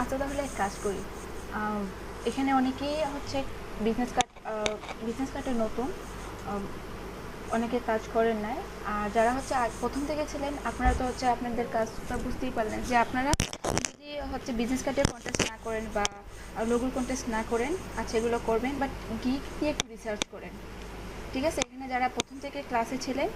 আচ্ছা, তাহলে এক কাজ করি। এখানে অনেকেই হচ্ছে বিজনেস কার্ড বিজনেস কার্ডে নতুন, অনেকে কাজ করেন নাই। আর যারা হচ্ছে প্রথম থেকে ছিলেন, আপনারা তো হচ্ছে আপনাদের কাজটা বুঝতেই পারলেন যে আপনারা যদি হচ্ছে বিজনেস কার্ডের কন্টেস্ট না করেন বা লোগোর কন্টেস্ট না করেন, আচ্ছা এগুলো করবেন, বাট গিক দিয়ে একটু রিসার্চ করেন। ঠিক আছে, এখানে যারা প্রথম থেকে ক্লাসে ছিলেন,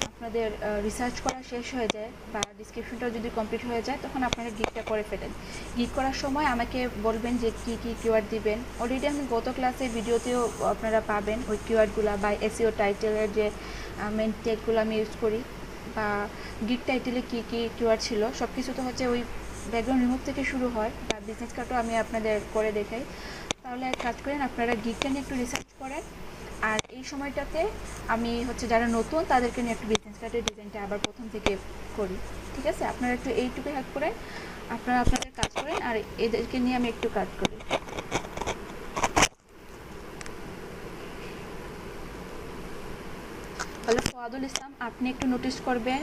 আপনাদের রিসার্চ করা শেষ হয়ে যায় বা ডিসক্রিপশনটাও যদি কমপ্লিট হয়ে যায়, তখন আপনারা গিকটা করে ফেলেন। গিক করার সময় আমাকে বলবেন যে কী কী কিওয়ার্ড দিবেন। অলরেডি আমি গত ক্লাসে ভিডিওতেও আপনারা পাবেন ওই কিওয়ার্ডগুলো, বা এসইও টাইটেলের যে মেন ট্যাগগুলো আমি ইউজ করি, বা গিক টাইটেলে কী কী কিওয়ার্ড ছিল, সব কিছু তো হচ্ছে ওই ব্যাকগ্রাউন্ড রিমুভ থেকে শুরু হয়, বা বিজনেস কার্ডও আমি আপনাদের করে দেখাই। তাহলে এক কাজ করেন, আপনারা গিকটা নিয়ে একটু রিসার্চ করেন। আর এই সময়টাতে আমি হচ্ছে যারা নতুন তাদেরকে নিয়ে একটু বিজনেস কার্ডের ডিজাইনটা আবার প্রথম থেকে করি। ঠিক আছে, আপনারা একটু এইটুকু হেল্প করেন, আপনারা আপনাদের কাজ করেন, আর এদেরকে নিয়ে আমি একটু কাজ করি। তাহলে ফোয়াদুল ইসলাম আপনি একটু নোটিস করবেন,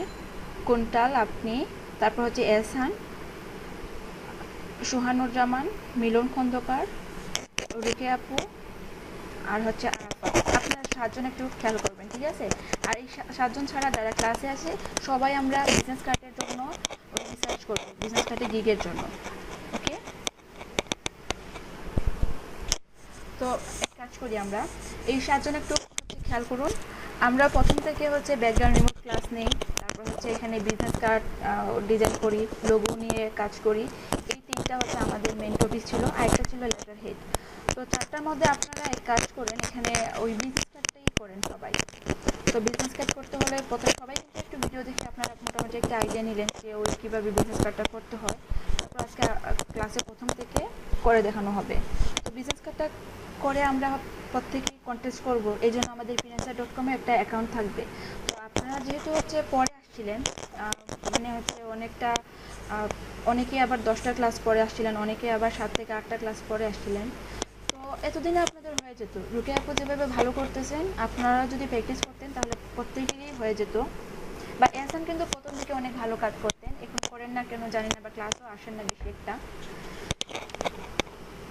কুন্টাল আপনি, তারপর হচ্ছে এহসান, সুহানুজ্জামান, মিলন খন্দকার, রুকে আপু, আর হচ্ছে আপনারা 7 জন একটু খেয়াল করবেন। ঠিক আছে, আর এই 7 জন ছাড়া যারা ক্লাসে আসে সবাই আমরা বিজনেস কার্ডের জন্য রিসার্চ করবো, বিজনেস কার্ডের গিগের জন্য। ওকে, তো এক কাজ করি, আমরা এই 7 জন একটু খেয়াল করুন। আমরা প্রথম থেকে হচ্ছে ব্যাকগ্রাউন্ড রিমুভ ক্লাস নেই, তারপর হচ্ছে এখানে বিজনেস কার্ড ডিজাইন করি, লোগো নিয়ে কাজ করি। এই 3টা হচ্ছে আমাদের মেন টপিক ছিল, আরেকটা ছিল লেটার হেড। তো 4টার মধ্যে আপনারা এক কাজ করেন, এখানে ওই বিজনেস কার্ডটাই করেন সবাই। তো বিজনেস কার্ড করতে হলে প্রথমে সবাই কিন্তু একটু ভিডিও দেখে আপনারা মোটামুটি একটা আইডিয়া নিলেন যে ওই কীভাবে বিজনেস কার্ডটা করতে হয়। তারপর আজকে ক্লাসে প্রথম থেকে করে দেখানো হবে। তো বিজনেস কার্ডটা করে আমরা প্রত্যেকেই কন্টেস্ট করব, এই জন্য আমাদের freelancer.com-এ একটা অ্যাকাউন্ট থাকবে। তো আপনারা যেহেতু হচ্ছে পরে আসছিলেন, মানে হচ্ছে অনেকটা অনেকেই আবার 10টা ক্লাস পরে আসছিলেন, অনেকে আবার 7 থেকে 8টা ক্লাস পরে আসছিলেন। তো এতদিনে আপনাদের হয়ে যেত, রুকে আপু যেভাবে ভালো করতেছেন আপনারা যদি প্র্যাকটিস করতেন তাহলে প্রত্যেকেরই হয়ে যেত। বা এহসান কিন্তু প্রথম দিকে অনেক ভালো কাজ করতেন, এখন করেন না কেন জানি না, বা ক্লাসও আসেন না বেশি একটা।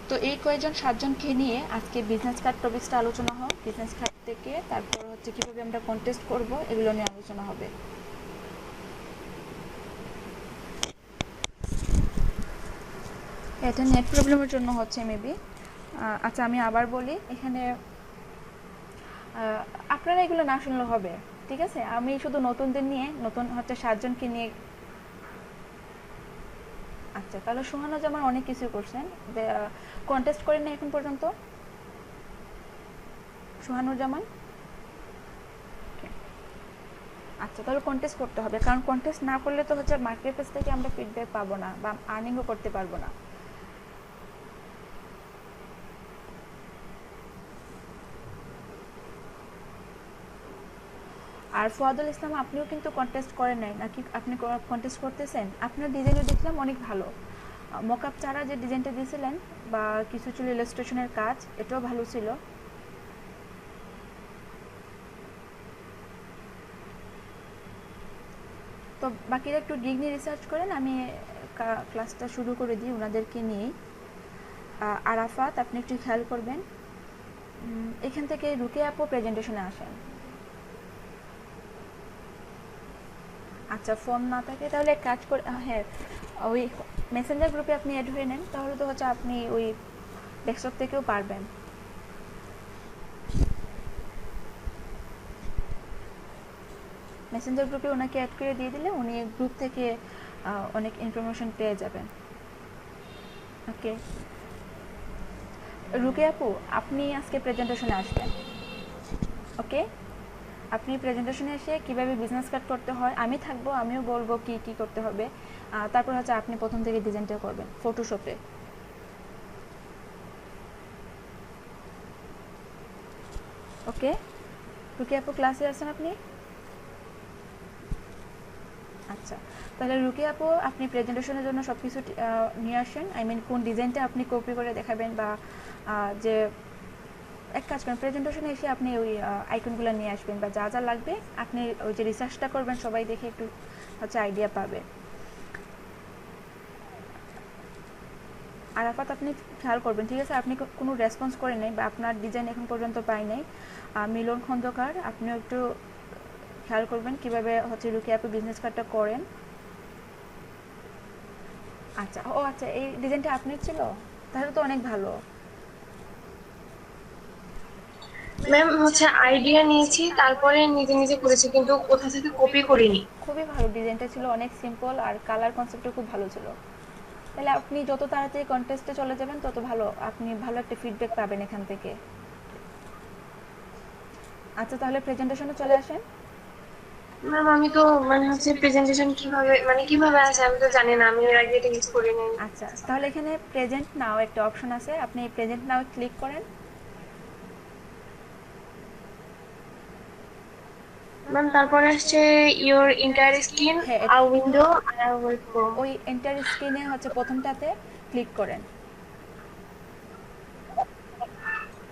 তো এই কয়েকজন 7 জনকে নিয়ে আজকে বিজনেস কার্ড টপিকসটা আলোচনা হোক। বিজনেস কার্ড থেকে তারপর হচ্ছে কীভাবে আমরা কন্টেস্ট করব এগুলো নিয়ে আলোচনা হবে। এটা নেট প্রবলেমের জন্য হচ্ছে মেবি। আচ্ছা, আমি আবার বলি, এখানে আপনারা এগুলো না শুনলে হবে। ঠিক আছে, আমি শুধু নতুনদের নিয়ে, নতুন হচ্ছে 7 জনকে নিয়ে। আচ্ছা, তাহলে সুহানুজ্জামান অনেক কিছু করছেন, কন্টেস্ট করেন না এখন পর্যন্ত সুহানুজ্জামান। আচ্ছা, তাহলে কন্টেস্ট করতে হবে, কারণ কন্টেস্ট না করলে তো হচ্ছে মার্কেট প্লেস থেকে আমরা ফিডব্যাক পাবো না বা আর্নিংও করতে পারবো না। আর ফোয়াদুল ইসলাম আপনিও কিন্তু কন্টেস্ট করেন নাই নাকি? আপনি কন্টেস্ট করতেছেন? আপনার ডিজাইনও দেখলাম অনেক ভালো, মকআপ ছাড়া যে ডিজাইনটা দিয়েছিলেন বা কিছু ছিল ইলাস্ট্রেশনের কাজ, এটাও ভালো ছিল। তো বাকিরা একটু গিগ নিয়ে রিসার্চ করেন, আমি ক্লাসটা শুরু করে দিই ওনাদেরকে নিয়েই। আরাফাত আপনি একটু খেয়াল করবেন, এখান থেকে রুকে আপু প্রেজেন্টেশনে আসেন। আচ্ছা, ফোন না থাকে তাহলে এক কাজ করে, হ্যাঁ, ওই মেসেঞ্জার গ্রুপে আপনি অ্যাড হয়ে নেন, তাহলে তো হচ্ছে আপনি ওই ডেস্কটপ থেকেও পারবেন। মেসেঞ্জার গ্রুপে ওনাকে অ্যাড করে দিয়ে দিলে উনি গ্রুপ থেকে অনেক ইনফরমেশন পেয়ে যাবেন। ওকে, রুকে আপু আপনি আজকে প্রেজেন্টেশনে আসবেন। ওকে, আপনি প্রেজেন্টেশনে এসে কীভাবে বিজনেস কার্ড করতে হয় আমি থাকবো, আমিও বলবো কি কি করতে হবে। তারপর হচ্ছে আপনি প্রথম থেকে ডিজাইনটা করবেন ফটোশপে। ওকে, রুকে আপু ক্লাসে আছেন আপনি? আচ্ছা, তাহলে রুকি আপু আপনি প্রেজেন্টেশনের জন্য সব কিছু নিয়ে আসেন। আই মিন কোন ডিজাইনটা আপনি কপি করে দেখাবেন, বা যে এক কাজ করেন, প্রেজেন্টেশনে এসে আপনি ওই আইকনগুলো নিয়ে আসবেন, বা যা যা লাগবে আপনি ওই যে রিসার্চটা করবেন সবাই দেখে একটু হচ্ছে আইডিয়া পাবে। আরাফাত আপনি খেয়াল করবেন, ঠিক আছে? আপনি কোনো রেসপন্স করে নেই বা আপনার ডিজাইন এখন পর্যন্ত পাই নাই। মিলন খন্দকার, আপনিও একটু খেয়াল করবেন কিভাবে হচ্ছে রুকিয়া আপু বিজনেস কার্ডটা করেন। আচ্ছা, ও আচ্ছা, এই ডিজাইনটা আপনার ছিল, তাহলে তো অনেক ভালো। ম্যাম হচ্ছে আইডিয়া নিয়েছি, তারপরে নিজে নিজে করেছি, কিন্তু কোথা থেকে কপি করিনি। খুবই ভালো ডিজাইনটা ছিল, অনেক সিম্পল আর কালার কনসেপ্টও খুব ভালো ছিল। তাহলে আপনি যত তাড়াতাড়ি কন্টেস্টে চলে যাবেন তত ভালো, আপনি ভালো একটা ফিডব্যাক পাবেন এখান থেকে। আচ্ছা, তাহলে প্রেজেন্টেশনে চলে আসেন। ম্যাম আমি তো মানে হচ্ছে প্রেজেন্টেশন কিভাবে মানে কিভাবে আছে আমি তো জানি না, আমি এর আগে এটা ইউজ করি নাই। আচ্ছা, তাহলে এখানে প্রেজেন্ট নাও একটা অপশন আছে, আপনি প্রেজেন্ট নাও ক্লিক করেন। ম্যাম তারপরে আসছে ইওর ইন্টায়ার স্ক্রিন হ্যাঁ, আ উইন্ডো আর ওয়েব ফর্ম। ওই এন্টার স্ক্রিনে হচ্ছে প্রথমটাতে ক্লিক করেন।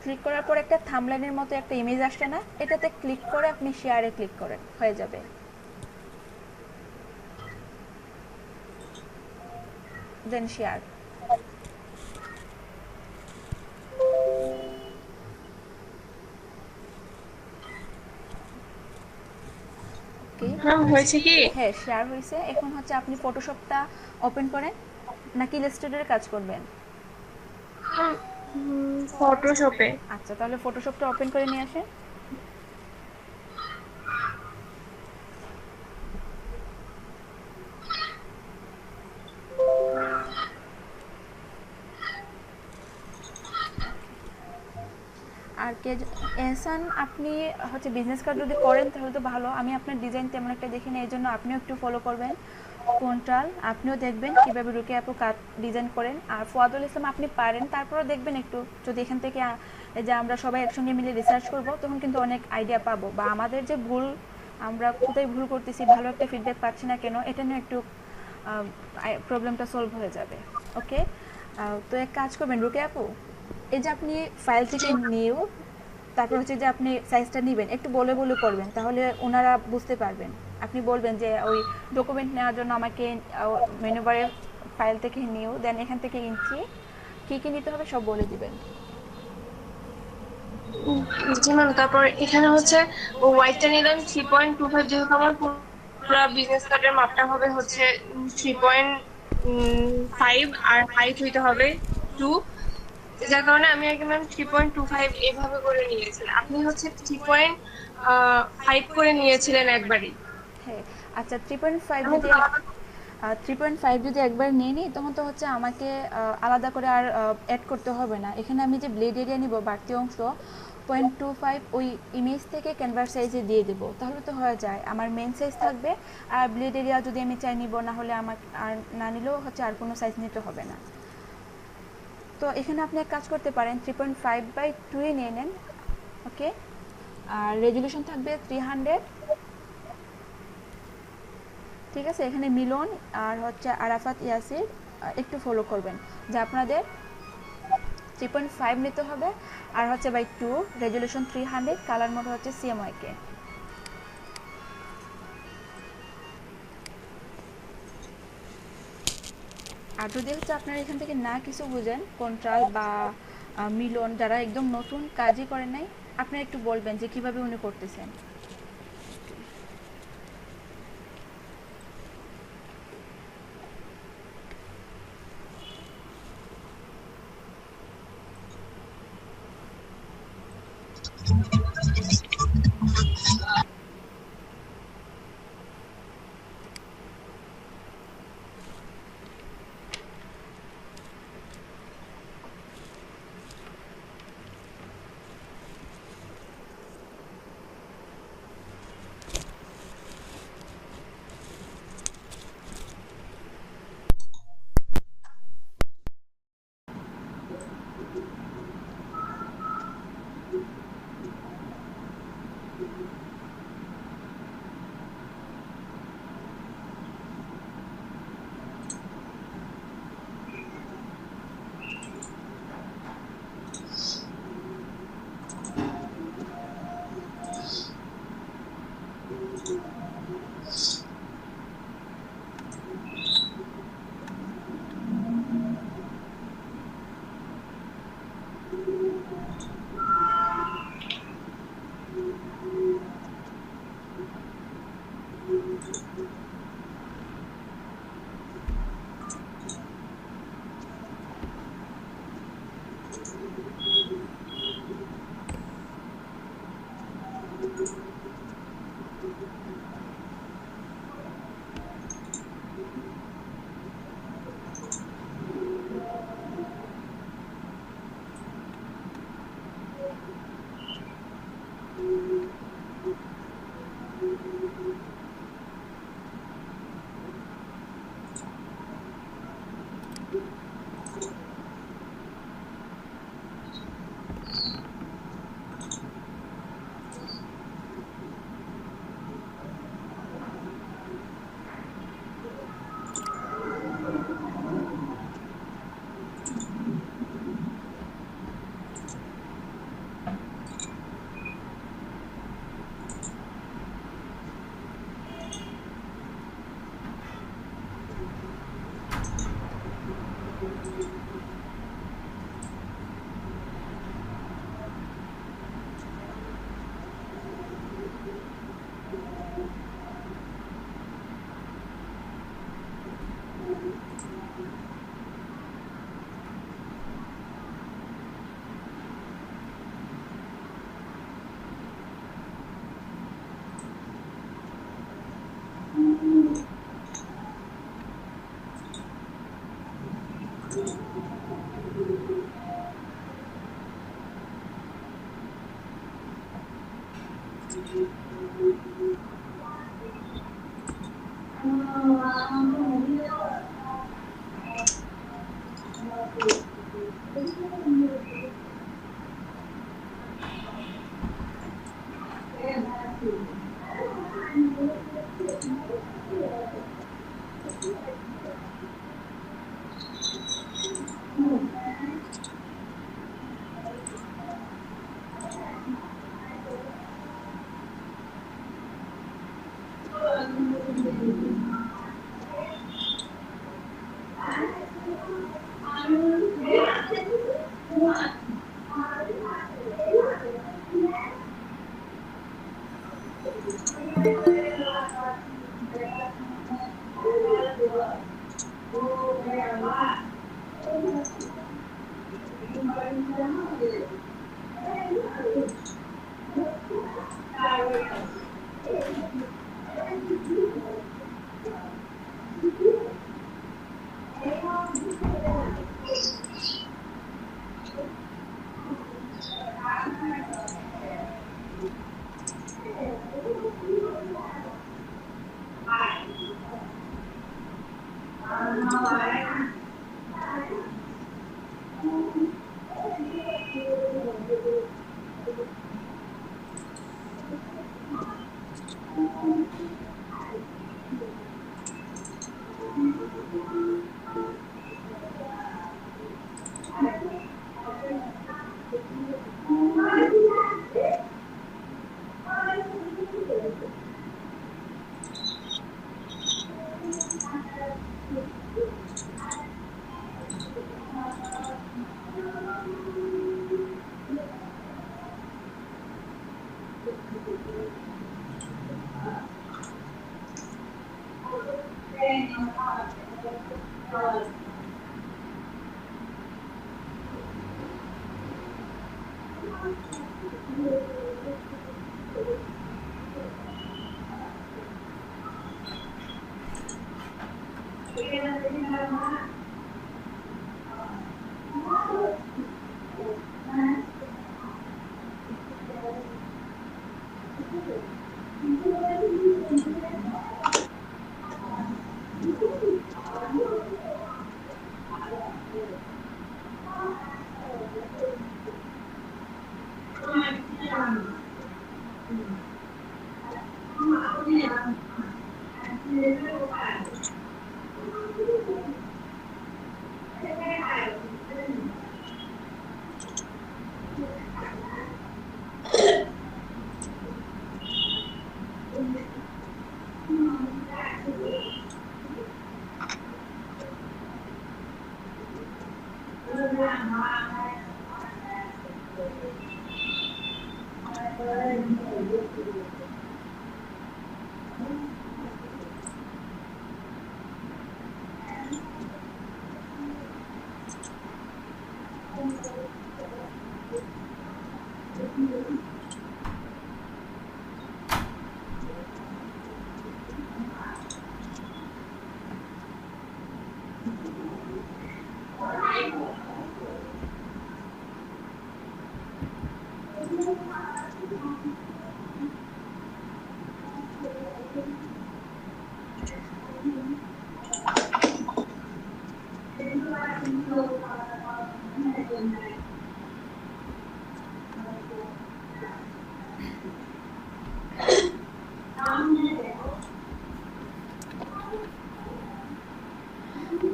ক্লিক করার পর একটা থাম্বনেইলের মতো একটা ইমেজ আসছে না, এটাতে ক্লিক করে আপনি শেয়ারে ক্লিক করেন, হয়ে যাবে। দেন শেয়ার। ওকে। ম্যাম হয়েছে কি? হ্যাঁ, শেয়ার হয়েছে। এখন হচ্ছে আপনি ফটোশপটা ওপেন করেন, নাকি ইলাস্ট্রেটরে কাজ করবেন? ফটোশপে। আচ্ছা, তাহলে ফটোশপটা ওপেন করে নিয়ে আসেন। আর কে, এহসান, আপনি হচ্ছে বিজনেস কার্ড যদি করেন তাহলে তো ভালো। আমি আপনার ডিজাইন তেমন একটা দেখি না, এই জন্য আপনিও একটু ফলো করবেন কন্ট্রাল, আপনিও দেখবেন কীভাবে রুকে আপু কার্ড ডিজাইন করেন। আর ফুয়াদুল ইসলাম, আপনি পারেন, তারপরেও দেখবেন একটু, যদি এখান থেকে এই যে আমরা সবাই একসঙ্গে মিলে রিসার্চ করব তখন কিন্তু অনেক আইডিয়া পাবো, বা আমাদের যে ভুল, আমরা কোথায় ভুল করতেছি, ভালো একটা ফিডব্যাক পাচ্ছি না কেন, এটা নিয়ে একটু প্রবলেমটা সলভ হয়ে যাবে। ওকে। তো এক কাজ করবেন রুকে আপু, এই যে আপনি ফাইল জি থেকে নিউ, তারপর হচ্ছে যে আপনি সাইজটা নেবেন, একটু বলে বলে করবেন, তাহলে ওনারা বুঝতে পারবেন। আপনি বলবেন যে ওই ডকুমেন্ট নেওয়ার জন্য আমাকে মেনু বারে ফাইল থেকে নিউ, দেন এখান থেকে ইঞ্চি, কী কী নিতে হবে সব বলে দিবেন। জি ম্যাম, তারপর এখানে হচ্ছে ওয়াইডটা নিলাম 3.25, যেহেতু আমার পুরো বিজনেস কার্ডের মাপটা হবে হচ্ছে 3.5, আর হাইট হইতে হবে 2, যার কারণে আমি আগে ম্যাম 3.25 এভাবে করে নিয়েছি, আপনি হচ্ছে 3.5 করে নিয়েছিলেন একবারই। হ্যাঁ। আচ্ছা, 3.5 আমি যদি 3.5 যদি একবার নিয়ে নিই তখন তো হচ্ছে আমাকে আলাদা করে আর অ্যাড করতে হবে না। এখানে আমি যে ব্লেড এরিয়া নিব বাড়তি অংশ, 0.25 ওই ইমেজ থেকে ক্যানভাস সাইজে দিয়ে দেবো, তাহলে তো হয়ে যায়, আমার মেন সাইজ থাকবে। আর ব্লেড এরিয়া যদি আমি চাই নিব, না হলে আমার আর না নিলেও হচ্ছে আর কোনো সাইজ নিতে হবে না। তো এখানে আপনি এক কাজ করতে পারেন, 3.5/2 নিয়ে নেন। ওকে। আর রেজুলেশন থাকবে 300। ঠিক আছে, এখানে মিলন আর হচ্ছে আরাফাত ইয়াসির একটু ফলো করবেন যে আপনাদের 3.5 নিতে হবে, আর হচ্ছে বাই 2, রেজুলেশন 300, কালার মোড হচ্ছে সিএমওয়াইকে। আর যদি হচ্ছে আপনারা এখান থেকে না কিছু বুঝেন, কন্ট্রাল বা মিলন, যারা একদম নতুন কাজই করেন নাই, আপনারা একটু বলবেন যে কিভাবে উনি করতেছেন।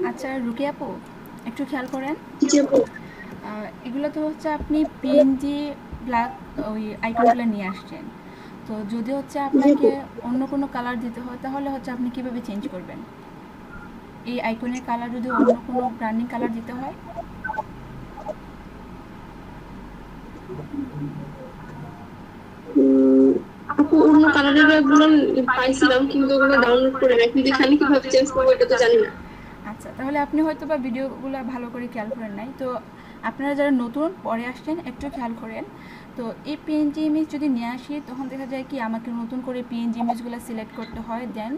আচ্ছা রুকিয়া আপু, একটু খেয়াল করেন। জি আপু। এগুলো তো হচ্ছে আপনি পিএনজি ব্ল্যাক ওই আইকনগুলো নিয়ে আসছেন। তো যদি হচ্ছে আপনাকে অন্য কোনো কালার দিতে হয় তাহলে হচ্ছে আপনি কিভাবে চেঞ্জ করবেন? এই আইকনের কালার যদি অন্য কোনো ব্র্যান্ডিং কালার দিতে হয়? আপু অন্য কালারের গুলো পাইছিলাম কিন্তু ওগুলো ডাউনলোড করে রাখি, কিন্তু এখানে কিভাবে চেঞ্জ করবো এটা তো জানি না। আচ্ছা, তাহলে আপনি হয়তো বা ভিডিওগুলো ভালো করে খেয়াল করেন নাই। তো আপনারা যারা নতুন পরে আসছেন একটু খেয়াল করেন। তো এই পিএনজি ইমেজ যদি নিয়ে আসি তখন দেখা যায় কি আমাকে নতুন করে পিএনজি ইমেজগুলো সিলেক্ট করতে হয়, দেন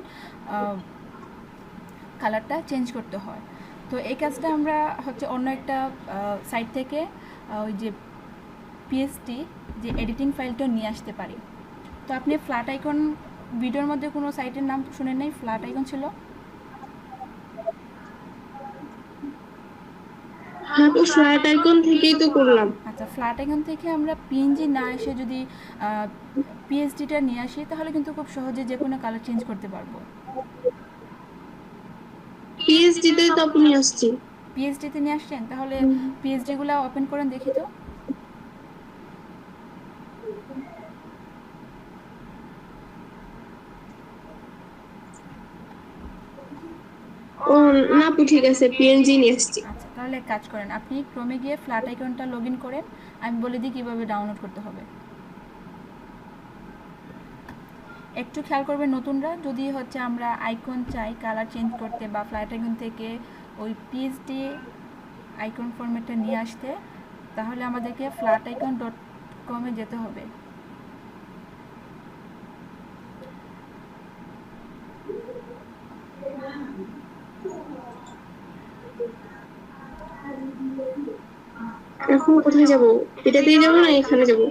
কালারটা চেঞ্জ করতে হয়। তো এই কাজটা আমরা হচ্ছে অন্য একটা সাইট থেকে ওই যে পিএসটি যে এডিটিং ফাইলটা নিয়ে আসতে পারি। তো আপনি ফ্ল্যাট আইকন ভিডিওর মধ্যে কোনো সাইটের নাম শুনেন নাই? ফ্ল্যাট আইকন ছিল। হ্যাঁ, তো ফ্ল্যাট আইকন থেকেই তো করলাম। আচ্ছা, ফ্ল্যাট আইকন থেকে আমরা পিএনজি না এসে যদি পিএসডিটা নিয়ে আসি তাহলে কিন্তু খুব সহজে যে কোনো কালার চেঞ্জ করতে পারবো। পিএইচডি তে তো আপনি আসছি। পিএসডিতে নিয়ে আসছেন, তাহলে পিএসডিগুলো ওপেন করেন দেখি তো। ও না, আপু ঠিক আছে, পিএনজি নিয়ে আসছি। আচ্ছা, তাহলে এক কাজ করেন, আপনি ক্রোমে গিয়ে ফ্ল্যাট আইকনটা লগ ইন করেন। আমি বলে দিই কীভাবে ডাউনলোড করতে হবে। একটু খেয়াল করবেন নতুনরা, যদি হচ্ছে আমরা আইকন চাই কালার চেঞ্জ করতে বা ফ্ল্যাট আইকন থেকে ওই পিএসডি আইকন ফরম্যাটটা নিয়ে আসতে, তাহলে আমাদেরকে ফ্ল্যাট আইকন ডট কমে যেতে হবে। এখন কোথায় যাব? এটাতেই যাব না এখানে যাব?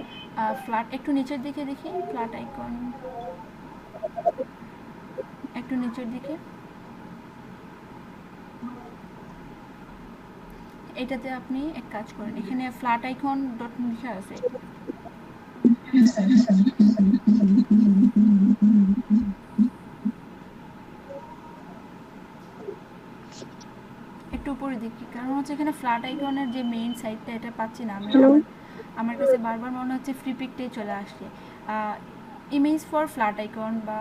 ফ্ল্যাট একটু নিচের দিকে দেখি, ফ্ল্যাট আইকন একটু নিচের দিকে, এটাতে আপনি এক কাজ করেন, এখানে ফ্ল্যাট আইকন ডট লেখা আছে, একটু উপরে দেখি, কারণ হচ্ছে এখানে ফ্ল্যাট আইকনের যে মেইন সাইটটা এটা পাচ্ছি না আমি। আমার কাছে বারবার মনে হচ্ছে ফ্রি পিকটাই চলে আসছে। ইমেজ ফর ফ্ল্যাট আইকন বা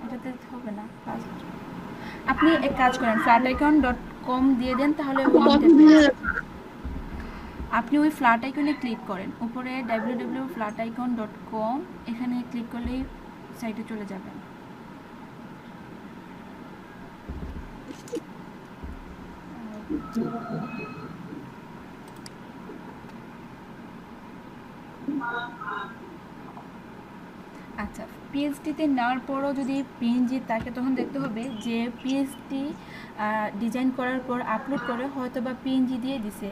এটাতে হবে না। আপনি এক কাজ করেন, ফ্ল্যাট আইকন ডট কম দিয়ে দেন, তাহলে আপনি ওই ফ্ল্যাট আইকনে ক্লিক করেন, উপরে www.flaticon.com এখানে ক্লিক করলেই সাইটে চলে যাবেন। আচ্ছা, পিএইচডিতে নেওয়ার পরও যদি পিএনজি থাকে তখন দেখতে হবে যে পিএইচডি ডিজাইন করার পর আপলোড করে হয়তো বা পিএনজি দিয়ে দিছে।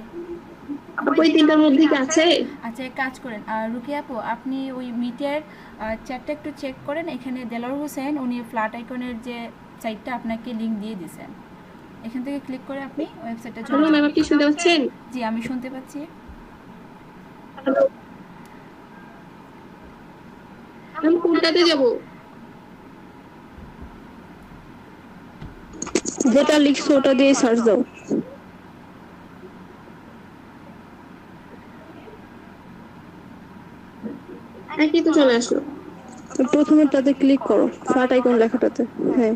ওই তিনটার মধ্যে কি আছে? আচ্ছা, এক কাজ করেন, রুকিয়া আপু আপনি ওই মিটের চ্যাটটা একটু চেক করেন, এখানে দেলোয়ার হোসেন উনি ফ্ল্যাট আইকনের যে সাইটটা আপনাকে লিঙ্ক দিয়ে দিয়েছেন, এখান থেকে ক্লিক করে আপনি ওয়েবসাইটে চলে যাবেন। আপনি শুনতে পাচ্ছেন? জি, আমি শুনতে পাচ্ছি। আমি কোনটাতে যাব? যেটা লিখছো ওটা দিয়ে সার্চ দাও। একই তো চলে আসলো। প্রথমেরটাতে ক্লিক করো, ফ্ল্যাট আইকন লেখাটাতে। হ্যাঁ,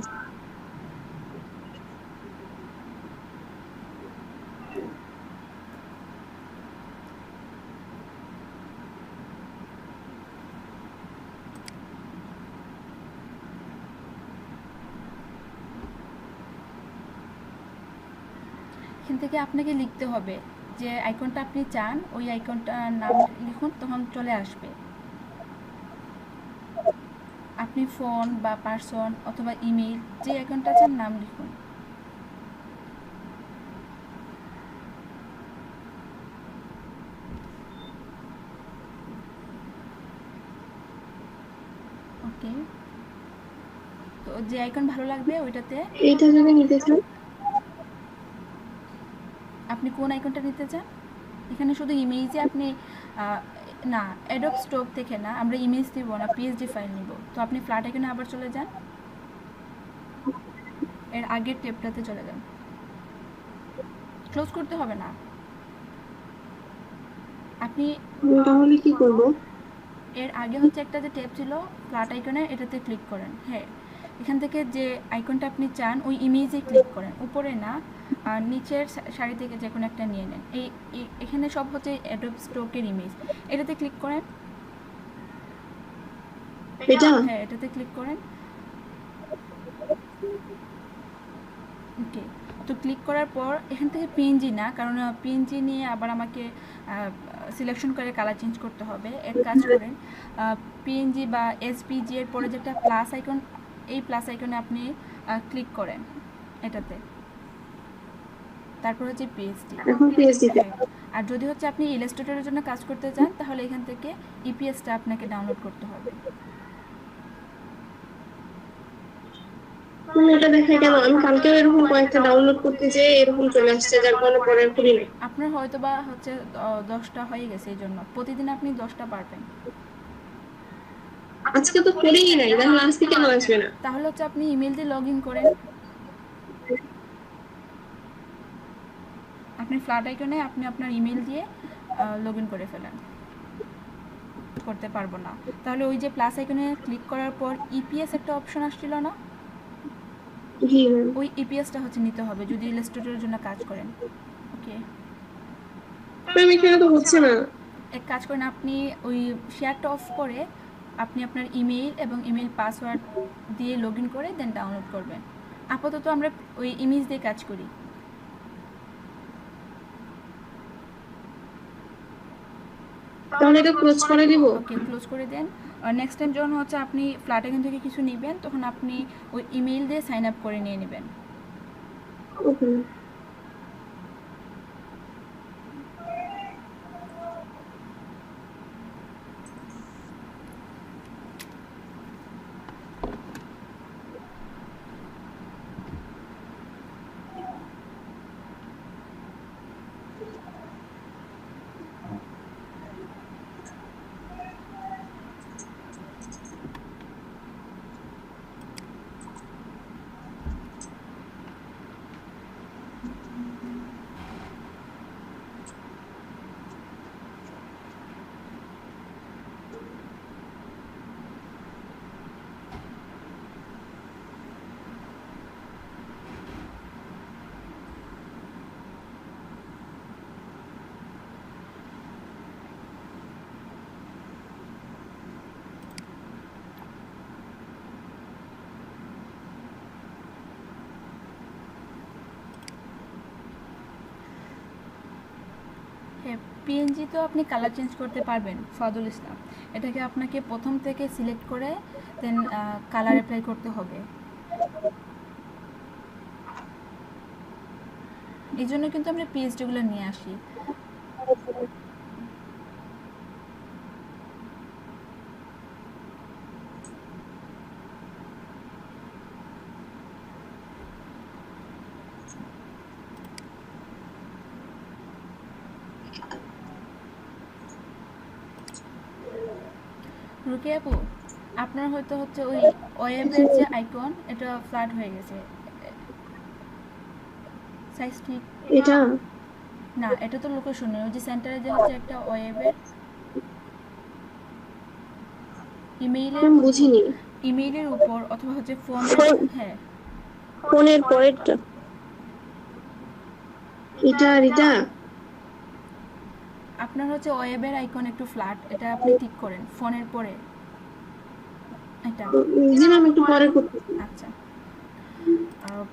এখান থেকে আপনাকে লিখতে হবে যে আইকনটা আপনি চান, ওই আইকনটার নাম লিখুন, তখন চলে আসবে। আপনি ফোন বা পার্সন অথবা ইমেল যে আইকনটা চান নাম লিখুন। ওকে, তো যে আইকন ভালো লাগবে ওইটাতে। এইটা যদি নিতে চান, আপনি কোন আইকনটা নিতে চান? এখানে শুধু ইমেজে আপনি না, অ্যাডোব স্টোক থেকে না, আমরা ইমেজ দিব না, পিএসডি ফাইল নিব। তো আপনি ফ্ল্যাট আইকনে আবার চলে যান, এর আগের টেপটাতে চলে যান, ক্লোজ করতে হবে না। আপনি তাহলে কি করব? এর আগে হচ্ছে একটা যে ট্যাব ছিল ফ্ল্যাট আইকনে, এটাতে ক্লিক করেন। হ্যাঁ, এখান থেকে যে আইকনটা আপনি চান ওই ইমেজে ক্লিক করেন, উপরে না, আর নিচের সারি থেকে যে কোনো একটা নিয়ে নেন। এখানে সব হচ্ছে অ্যাডোব স্টোকের ইমেজ, এটাতে ক্লিক করেন। এটা? হ্যাঁ, এটাতে ক্লিক করেন। ওকে, তো ক্লিক করার পর এখান থেকে পিএনজি না, কারণ পিএনজি নিয়ে আবার আমাকে সিলেকশন করে কালার চেঞ্জ করতে হবে। এক কাজ করেন, পিএনজি বা এসপিজি এর পরে যেটা প্লাস আইকন, এই প্লাস আইকনে আপনি ক্লিক করেন এটাতে, তারপর হচ্ছে পিএইচডি। এখন পিএইচডি তে। হ্যাঁ, আর যদি হচ্ছে আপনি ইলাস্ট্রেটরের জন্য কাজ করতে চান তাহলে এখান থেকে ইপিএসটা আপনাকে ডাউনলোড করতে হবে। তুমি এটা দেখাই কেন? আমি কালকেও এরকম কয়েকটা ডাউনলোড করতে যেয়ে এরকম চলে আসছে, যার কারণে পরে আর করি নাই। আপনার হয়তো বা হচ্ছে 10টা হয়ে গেছে, এই জন্য প্রতিদিন আপনি 10টা পারবেন। আজকে তো করিই নাই, তাহলে আজকে কেন আসবে না? তাহলে হচ্ছে আপনি ইমেল দিয়ে লগ ইন করেন, আপনি ফ্ল্যাট আইকনে আপনি আপনার ইমেল দিয়ে লগ ইন করে ফেলেন। করতে পারবো না, তাহলে ওই যে প্লাস আইকনে ক্লিক করার পর ইপিএস একটা অপশন আসছিল না, জি ম্যাম। ওই ইপিএসটা হচ্ছে নিতে হবে যদি ইলাস্ট্রেটরের জন্য কাজ করেন। ওকে, ম্যাম এখানে তো হচ্ছে না। এক কাজ করেন, আপনি ওই শেয়ারটা অফ করে আপনি আপনার ইমেইল এবং ইমেইল পাসওয়ার্ড দিয়ে লগ ইন করে দেন ডাউনলোড করবেন। আপাতত আমরা ওই ইমেজ দিয়ে কাজ করি। তাহলে এটা ক্লোজ করে দিব? ওকে, ক্লোজ করে দেন। নেক্সট টাইম যখন হচ্ছে আপনি ফ্ল্যাট এখান থেকে কিছু নেবেন তখন আপনি ওই ইমেইল দিয়ে সাইন আপ করে নিয়ে নেবেন। ওকে। হ্যাঁ, পিএনজি তো আপনি কালার চেঞ্জ করতে পারবেন ফজল ইসলাম। এটাকে আপনাকে প্রথম থেকে সিলেক্ট করে দেন কালার অ্যাপ্লাই করতে হবে। এই জন্য কিন্তু আমরা পিএইচডিগুলো নিয়ে আসি। রুকিয়া আপু, আপনার হয়তো হচ্ছে ওই ওয়েবের যে আইকন এটা ফ্ল্যাট হয়ে গেছে, সাইজ ঠিক এটা না, এটা তো লোকেশন ওই যে সেন্টারে যে হচ্ছে একটা ওয়েবের ইমেইলের ম্যাম বুঝিনি। ইমেইলের উপর অথবা হচ্ছে ফোন। হ্যাঁ, ফোনের পরেরটা? এটা আর এটা? আপনার হচ্ছে ওয়েবের আইকন একটু ফ্ল্যাট, এটা আপনি ঠিক করেন ফোনের পরে এটা। জি ম্যাম, একটু পরে করতেছি। আচ্ছা, আহ,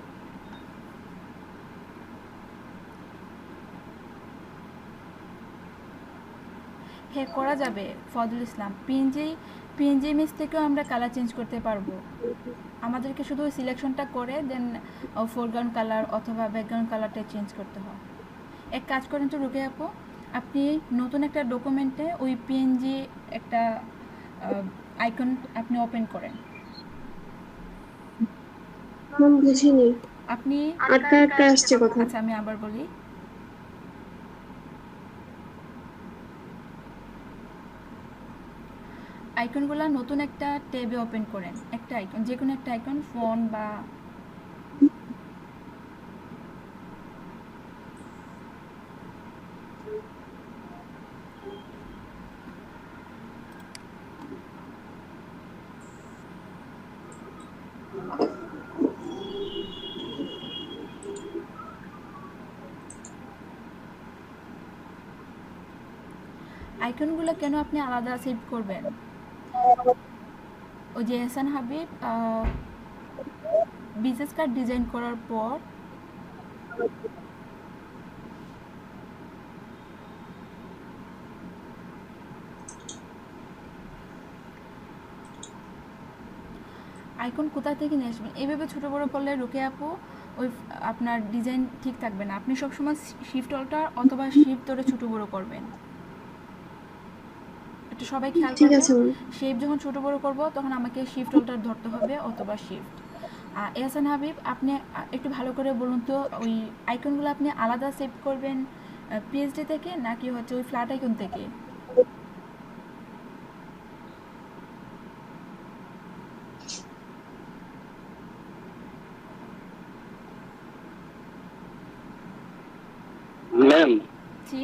হ্যাঁ করা যাবে ফজল ইসলাম। পিএনজি ইমেজ থেকেও আমরা কালার চেঞ্জ করতে পারবো। আমাদেরকে শুধু ওই সিলেকশনটা করে দেন ফোরগ্রাউন্ড কালার অথবা ব্যাকগ্রাউন্ড কালারটা চেঞ্জ করতে হয়। এক কাজ করেন তো রুকে আপু, আপনি নতুন একটা ডকুমেন্টে ওই পিএনজি একটা আইকন আপনি ওপেন করেন। ম্যাম বুঝিনি, আপনি আটকা আটকা আসছে কথা। আচ্ছা আমি আবার বলি, আইকনগুলো নতুন একটা ট্যাবে ওপেন করেন, একটা আইকন যে কোনো একটা আইকন, ফোন বা আইকনগুলো কেন আপনি আলাদা সেভ করবেন? ওই যে এহসান হাবিব বিজনেস কার্ড ডিজাইন করার পর আইকন কোথা থেকে নিয়ে আসবেন? এইভাবে ছোটো বড়ো করলে রুকে আপু ওই আপনার ডিজাইন ঠিক থাকবে না। আপনি সবসময় শিফট অল্টার অথবা শিফট ধরে ছোটো বড়ো করবেন। এটা সবাই খেয়াল ঠিক করবেন। আছে ম্যাম। শেপ যখন ছোটো বড়ো করব তখন আমাকে শিফট অল্টার ধরতে হবে অথবা শিফট। এহসান হাবিব, আপনি একটু ভালো করে বলুন তো, ওই আইকনগুলো আপনি আলাদা সেভ করবেন পিএইচডি থেকে নাকি হচ্ছে ওই ফ্ল্যাট আইকন থেকে? ম্যাম, জি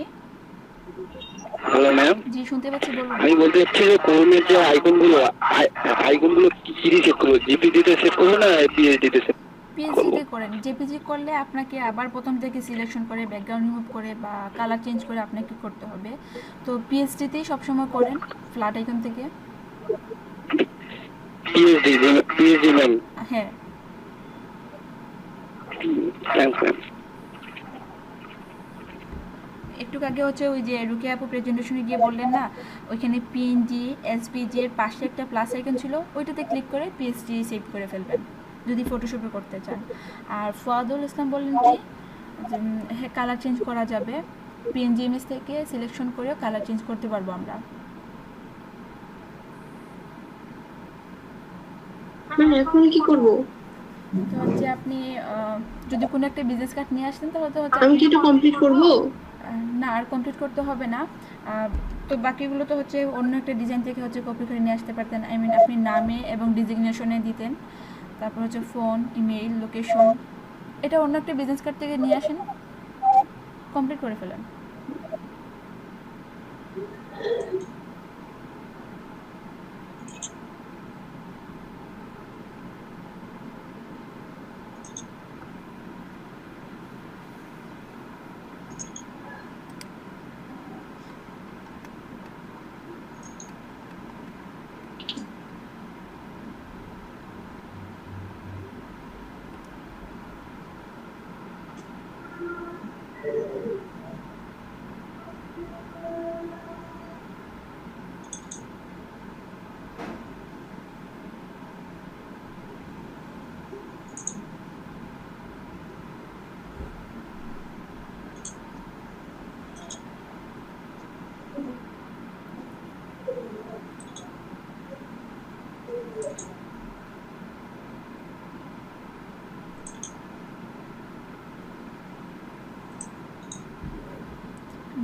হ্যালো ম্যাম, জি শুনতে পাচ্ছি, বলুন। আমি বলতে চাচ্ছি যে ক্রোমের যে আইকনগুলো কি দিয়ে সেভ করবো? জিপিটি তে সেভ করবো না পিএইচডি তে সেভ করবো? পিএইচডিতে করেন। জেপিজি করলে আপনাকে আবার প্রথম থেকে সিলেকশন করে ব্যাকগ্রাউন্ড রিমুভ করে বা কালার চেঞ্জ করে আপনাকে করতে হবে। তো পিএইচডিতেই সবসময় করেন ফ্ল্যাট আইকন থেকে। PhD ma'am. হ্যাঁ, থ্যাংকস ম্যাম। একটু আগে হচ্ছে ওই যে রুকিয়া আপু প্রেজেন্টেশনে গিয়ে বললেন না, ওইখানে পিএনজি এসপিজি এর পাশে একটা প্লাস আইকন ছিল, ওইটাতে ক্লিক করে পিএসডি সেভ করে ফেলবেন যদি ফটোশপে করতে চান। আর ফুয়াদুল ইসলাম বললেন কি হ্যাঁ, কালার চেঞ্জ করা যাবে, পিএনজি ইমেজ থেকে সিলেকশন করেও কালার চেঞ্জ করতে পারবো আমরা। ম্যাম এখন কি করব? তো হচ্ছে আপনি যদি কোনো একটা বিজনেস কার্ড নিয়ে আসতেন তাহলে তো হচ্ছে আমি কি এটা কমপ্লিট করব? না, আর কমপ্লিট করতে হবে না। তো বাকিগুলো তো হচ্ছে অন্য একটা ডিজাইন থেকে হচ্ছে কপি করে নিয়ে আসতে পারতেন। আই মিন আপনি নামে এবং ডিজিগনেশনে দিতেন, তারপর হচ্ছে ফোন, ইমেইল, লোকেশন, এটা অন্য একটা বিজনেস কার্ড থেকে নিয়ে আসেন, কমপ্লিট করে ফেলেন।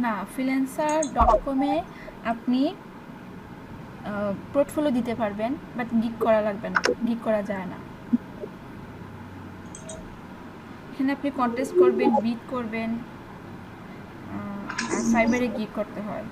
না, freelancer.com-এ আপনি পোর্টফোলিও দিতে পারবেন, বাট গিগ করা লাগবে না, গিগ করা যায় না। এখানে আপনি কন্টেস্ট করবেন, বিড করবেন, আর ফাইবারে গিগ করতে হয়।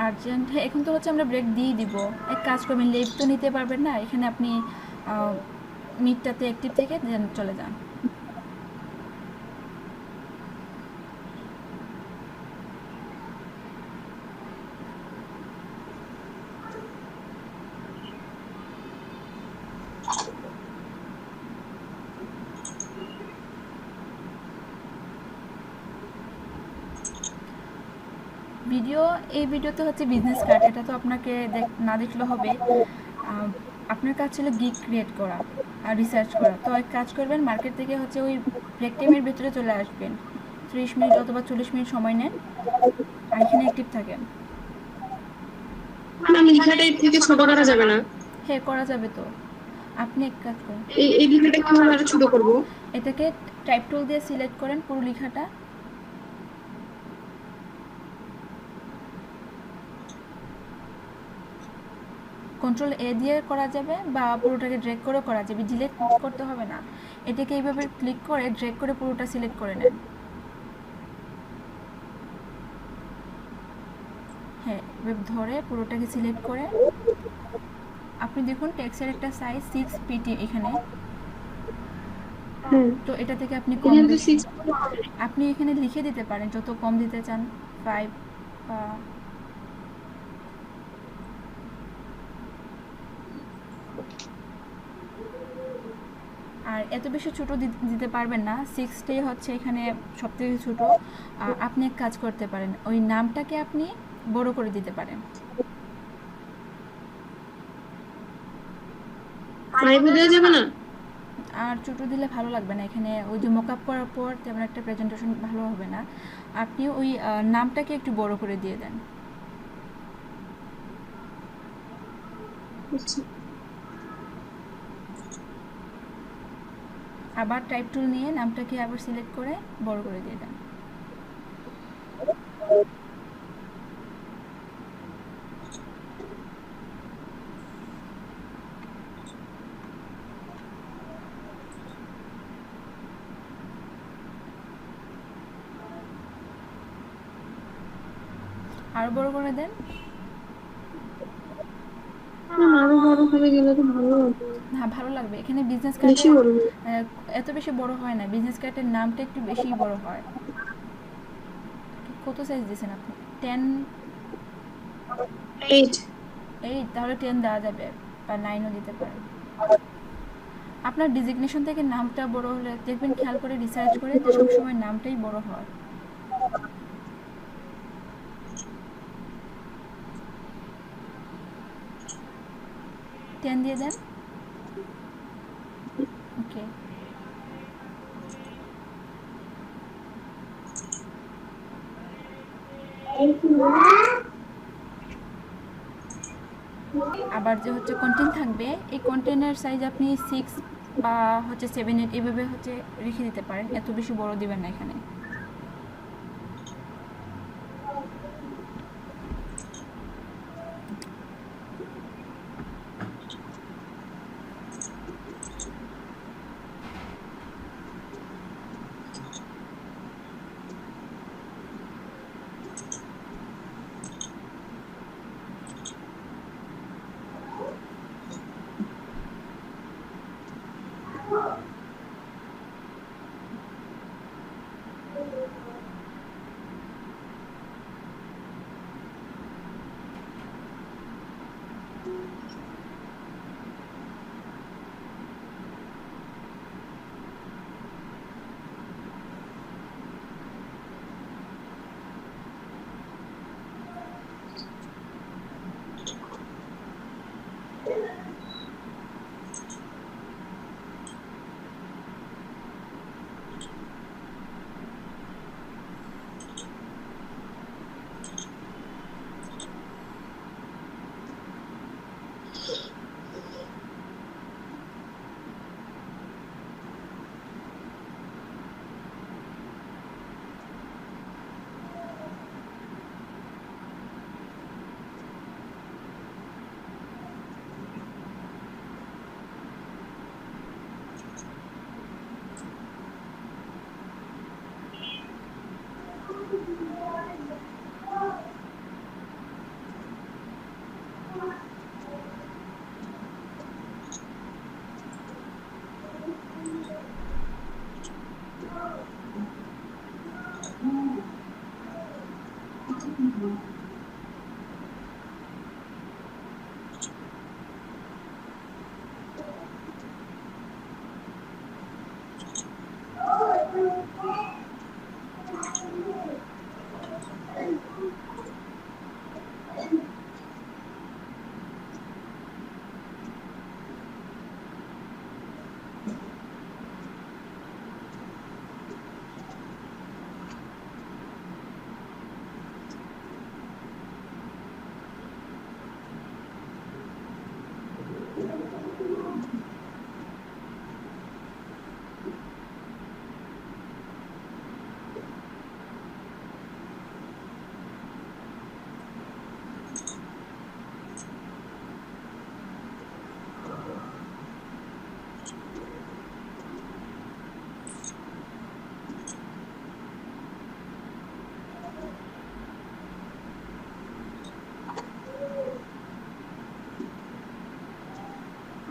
আর্জেন্ট, হ্যাঁ এখন তো হচ্ছে আমরা ব্রেক দিয়ে দিব। এক কাজ করবেন, লেভ তো নিতে পারবেন না, এখানে আপনি মিটটাতে অ্যাক্টিভ থেকে দেন চলে যান। ভিডিও, এই ভিডিওতে হচ্ছে বিজনেস কার্ড, এটা তো আপনাকে না দেখলে হবে। আপনার কাজ ছিল গিগ ক্রিয়েট করা আর রিসার্চ করা। তো এক কাজ করবেন, মার্কেট থেকে হচ্ছে ওই ব্রেক টাইমের ভিতরে চলে আসবেন, 30 মিনিট অথবা 40 মিনিট সময় নেন, আর এখানে অ্যাক্টিভ থাকেন। ম্যাম লেখাটা এর থেকে ছোট করা যাবে না? হ্যাঁ করা যাবে তো। আপনি এক কাজ করেন, এই লেখাটা কিভাবে আরো ছোট করব? এটাকে টাইপ টুল দিয়ে সিলেক্ট করেন পুরো লেখাটা, কন্ট্রোল এ দিয়ে করা যাবে বা পুরোটাকে ড্র্যাগ করে করা যাবে, ডিলিট করতে হবে না। এটাকে এইভাবে ক্লিক করে ড্র্যাগ করে পুরোটা সিলেক্ট করে নেন। হ্যাঁ, এভাবে ধরে পুরোটাকে সিলেক্ট করে আপনি দেখুন টেক্সটের একটা সাইজ 6 পিটি এখানে। তো এটা থেকে আপনি কম এখানে তো বেশি 6 আপনি এখানে লিখে দিতে পারেন যত কম দিতে চান, 5 বা আর এত বেশি ছোট দিতে পারবেন না, 6টাই হচ্ছে এখানে সবথেকে ছোট। আপনি এক কাজ করতে পারেন, ওই নামটাকে আপনি বড় করে দিতে পারেন। ফাইভে দেওয়া যাবে না? আর ছোটো দিলে ভালো লাগবে না, এখানে ওই যে মকআপ করার পর তেমন একটা প্রেজেন্টেশন ভালো হবে না। আপনি ওই নামটাকে একটু বড় করে দিয়ে দেন। আচ্ছা। আবার টাইপ টুল নিয়ে নামটাকে আবার সিলেক্ট করে বড় করে দিয়ে দেন। আরও বড় করে দেন। না, আরো বড় করে গেলে তো ভালো লাগবে। হ্যাঁ, ভালো লাগবে। এখানে বিজনেস বেশি কার্ডে বড়। এত বেশি বড় হয় না, বিজনেস কার্ডের নামটা একটু বেশিই বড় হয়। কত সাইজ দিয়েছেন আপনি? 10? 8। 8? তাহলে 10 দেওয়া যাবে, বা 9ও দিতে পারেন। আপনার ডিজিগনেশন থেকে নামটা বড় হলে দেখবেন, খেয়াল করে রিসার্চ করে, যে সবসময় নামটাই বড় হয়। টেন দিয়ে দেন। ওকে। আবার যে হচ্ছে কন্টেন্ট থাকবে, এই কন্টেন্টের সাইজ আপনি 6 বা হচ্ছে 7, 8 এভাবে হচ্ছে রেখে দিতে পারেন, এত বেশি বড় দিবেন না এখানে।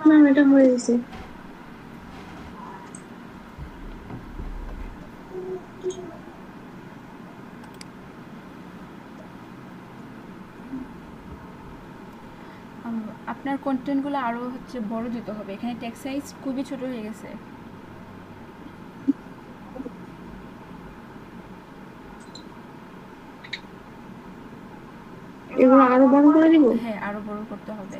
না, এটা হয়ে গেছে। আপনার কন্টেন্টগুলো আরও হচ্ছে বড় দিতে হবে, এখানে টেক্সট সাইজ খুবই ছোট হয়ে গেছে। এগুলো আরো বড় করে দিব? হ্যাঁ, আরো বড় করতে হবে।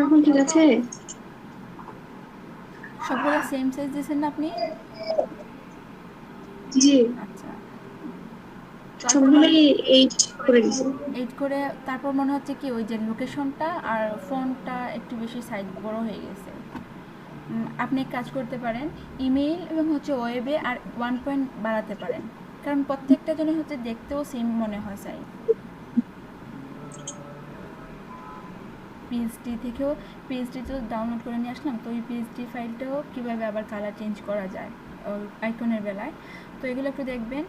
এখন ঠিক আছে? সবগুলো সেম সাইজ দিয়েছেন না আপনি? জি, আচ্ছা, তারপর সবগুলোই 8 করে দিছি। 8 করে তারপর মনে হচ্ছে কি ওই যে লোকেশনটা আর ফোনটা একটু বেশি সাইজ বড় হয়ে গেছে। আপনি এক কাজ করতে পারেন, ইমেইল এবং হচ্ছে ওয়েবে আর 1 পয়েন্ট বাড়াতে পারেন, কারণ প্রত্যেকটা জন্য হচ্ছে দেখতেও সেম মনে হয় সাইজ। পিএইচডি থেকেও, পিএইচডি তো ডাউনলোড করে নিয়ে আসলাম, তো ওই পিএইচডি ফাইলটাও কীভাবে আবার কালার চেঞ্জ করা যায় আইকনের বেলায়, তো এগুলো একটু দেখবেন।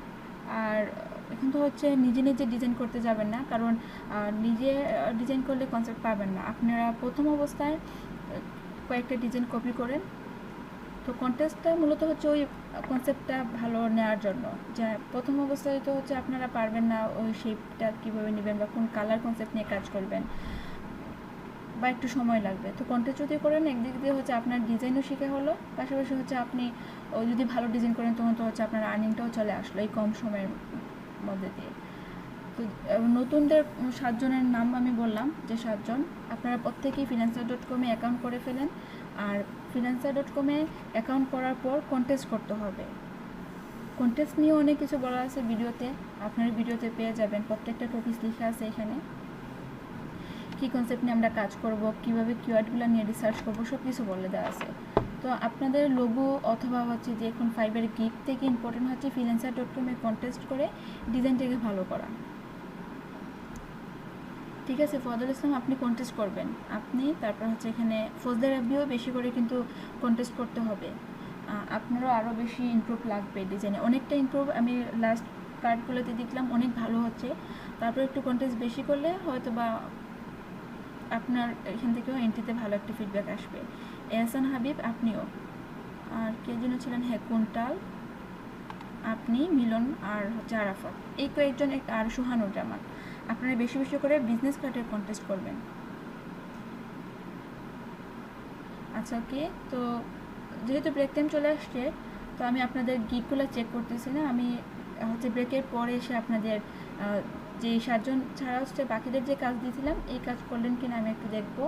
আর এখন তো হচ্ছে নিজে নিজে ডিজাইন করতে যাবেন না, কারণ নিজে ডিজাইন করলে কনসেপ্ট পাবেন না। আপনারা প্রথম অবস্থায় কয়েকটা ডিজাইন কপি করেন। তো কন্টেস্টটা মূলত হচ্ছে ওই কনসেপ্টটা ভালো নেওয়ার জন্য, যে প্রথম অবস্থায় তো হচ্ছে আপনারা পারবেন না ওই শেপটা কীভাবে নেবেন বা কোন কালার কনসেপ্ট নিয়ে কাজ করবেন, বা একটু সময় লাগবে। তো কন্টেস্ট যদি করেন একদিক দিয়ে হচ্ছে আপনার ডিজাইনও শেখা হলো, পাশাপাশি হচ্ছে আপনি যদি ভালো ডিজাইন করেন তখন তো হচ্ছে আপনার আর্নিংটাও চলে আসলো এই কম সময়ের মধ্যে দিয়ে। তো নতুনদের 7 জনের নাম আমি বললাম, যে 7 জন আপনারা প্রত্যেকেই freelancer.com-এ অ্যাকাউন্ট করে ফেলেন। আর freelancer.com-এ অ্যাকাউন্ট করার পর কন্টেস্ট করতে হবে। কন্টেস্ট নিয়ে অনেক কিছু বলা আছে ভিডিওতে, আপনার ভিডিওতে পেয়ে যাবেন, প্রত্যেকটা টপিক লেখা আছে এখানে, কী কনসেপ্ট নিয়ে আমরা কাজ করব, কীভাবে কিওয়ার্ডগুলো নিয়ে রিসার্চ করব, সব কিছু বলে দেওয়া আছে। তো আপনাদের লোগো অথবা হচ্ছে যে এখন ফাইবারের গিগ থেকে ইম্পর্টেন্ট হচ্ছে freelancer.com-এ কন্টেস্ট করে ডিজাইনটাকে ভালো করা। ঠিক আছে ফজল ইসলাম, আপনি কন্টেস্ট করবেন, আপনি তারপর হচ্ছে এখানে ফজদার রাব্বিও বেশি করে কিন্তু কন্টেস্ট করতে হবে। আপনারও আরও বেশি ইমপ্রুভ লাগবে ডিজাইনে, অনেকটা ইমপ্রুভ আমি লাস্ট কার্ডগুলোতে দেখলাম, অনেক ভালো হচ্ছে। তারপর একটু কন্টেস্ট বেশি করলে হয়তো বা আপনার এখান থেকেও এন্ট্রিতে ভালো একটা ফিডব্যাক আসবে। এহসান হাবিব আপনিও, আর কে যেন ছিলেন, হ্যাঁ কুন্টাল, আপনি, মিলন আর হচ্ছে আরাফাত, এই কয়েকজন, আর সুহানুর জামান, আপনারা বেশি বেশি করে বিজনেস কার্ডের কন্টেস্ট করবেন। আচ্ছা ওকে, তো যেহেতু ব্রেক টাইম চলে আসছে, তো আমি আপনাদের গিকগুলো চেক করতেছি না, আমি হচ্ছে ব্রেকের পরে এসে আপনাদের যে 7 জন ছাড়া হচ্ছে বাকিদের যে কাজ দিয়েছিলাম এই কাজ করলেন কিনা আমি একটু দেখবো।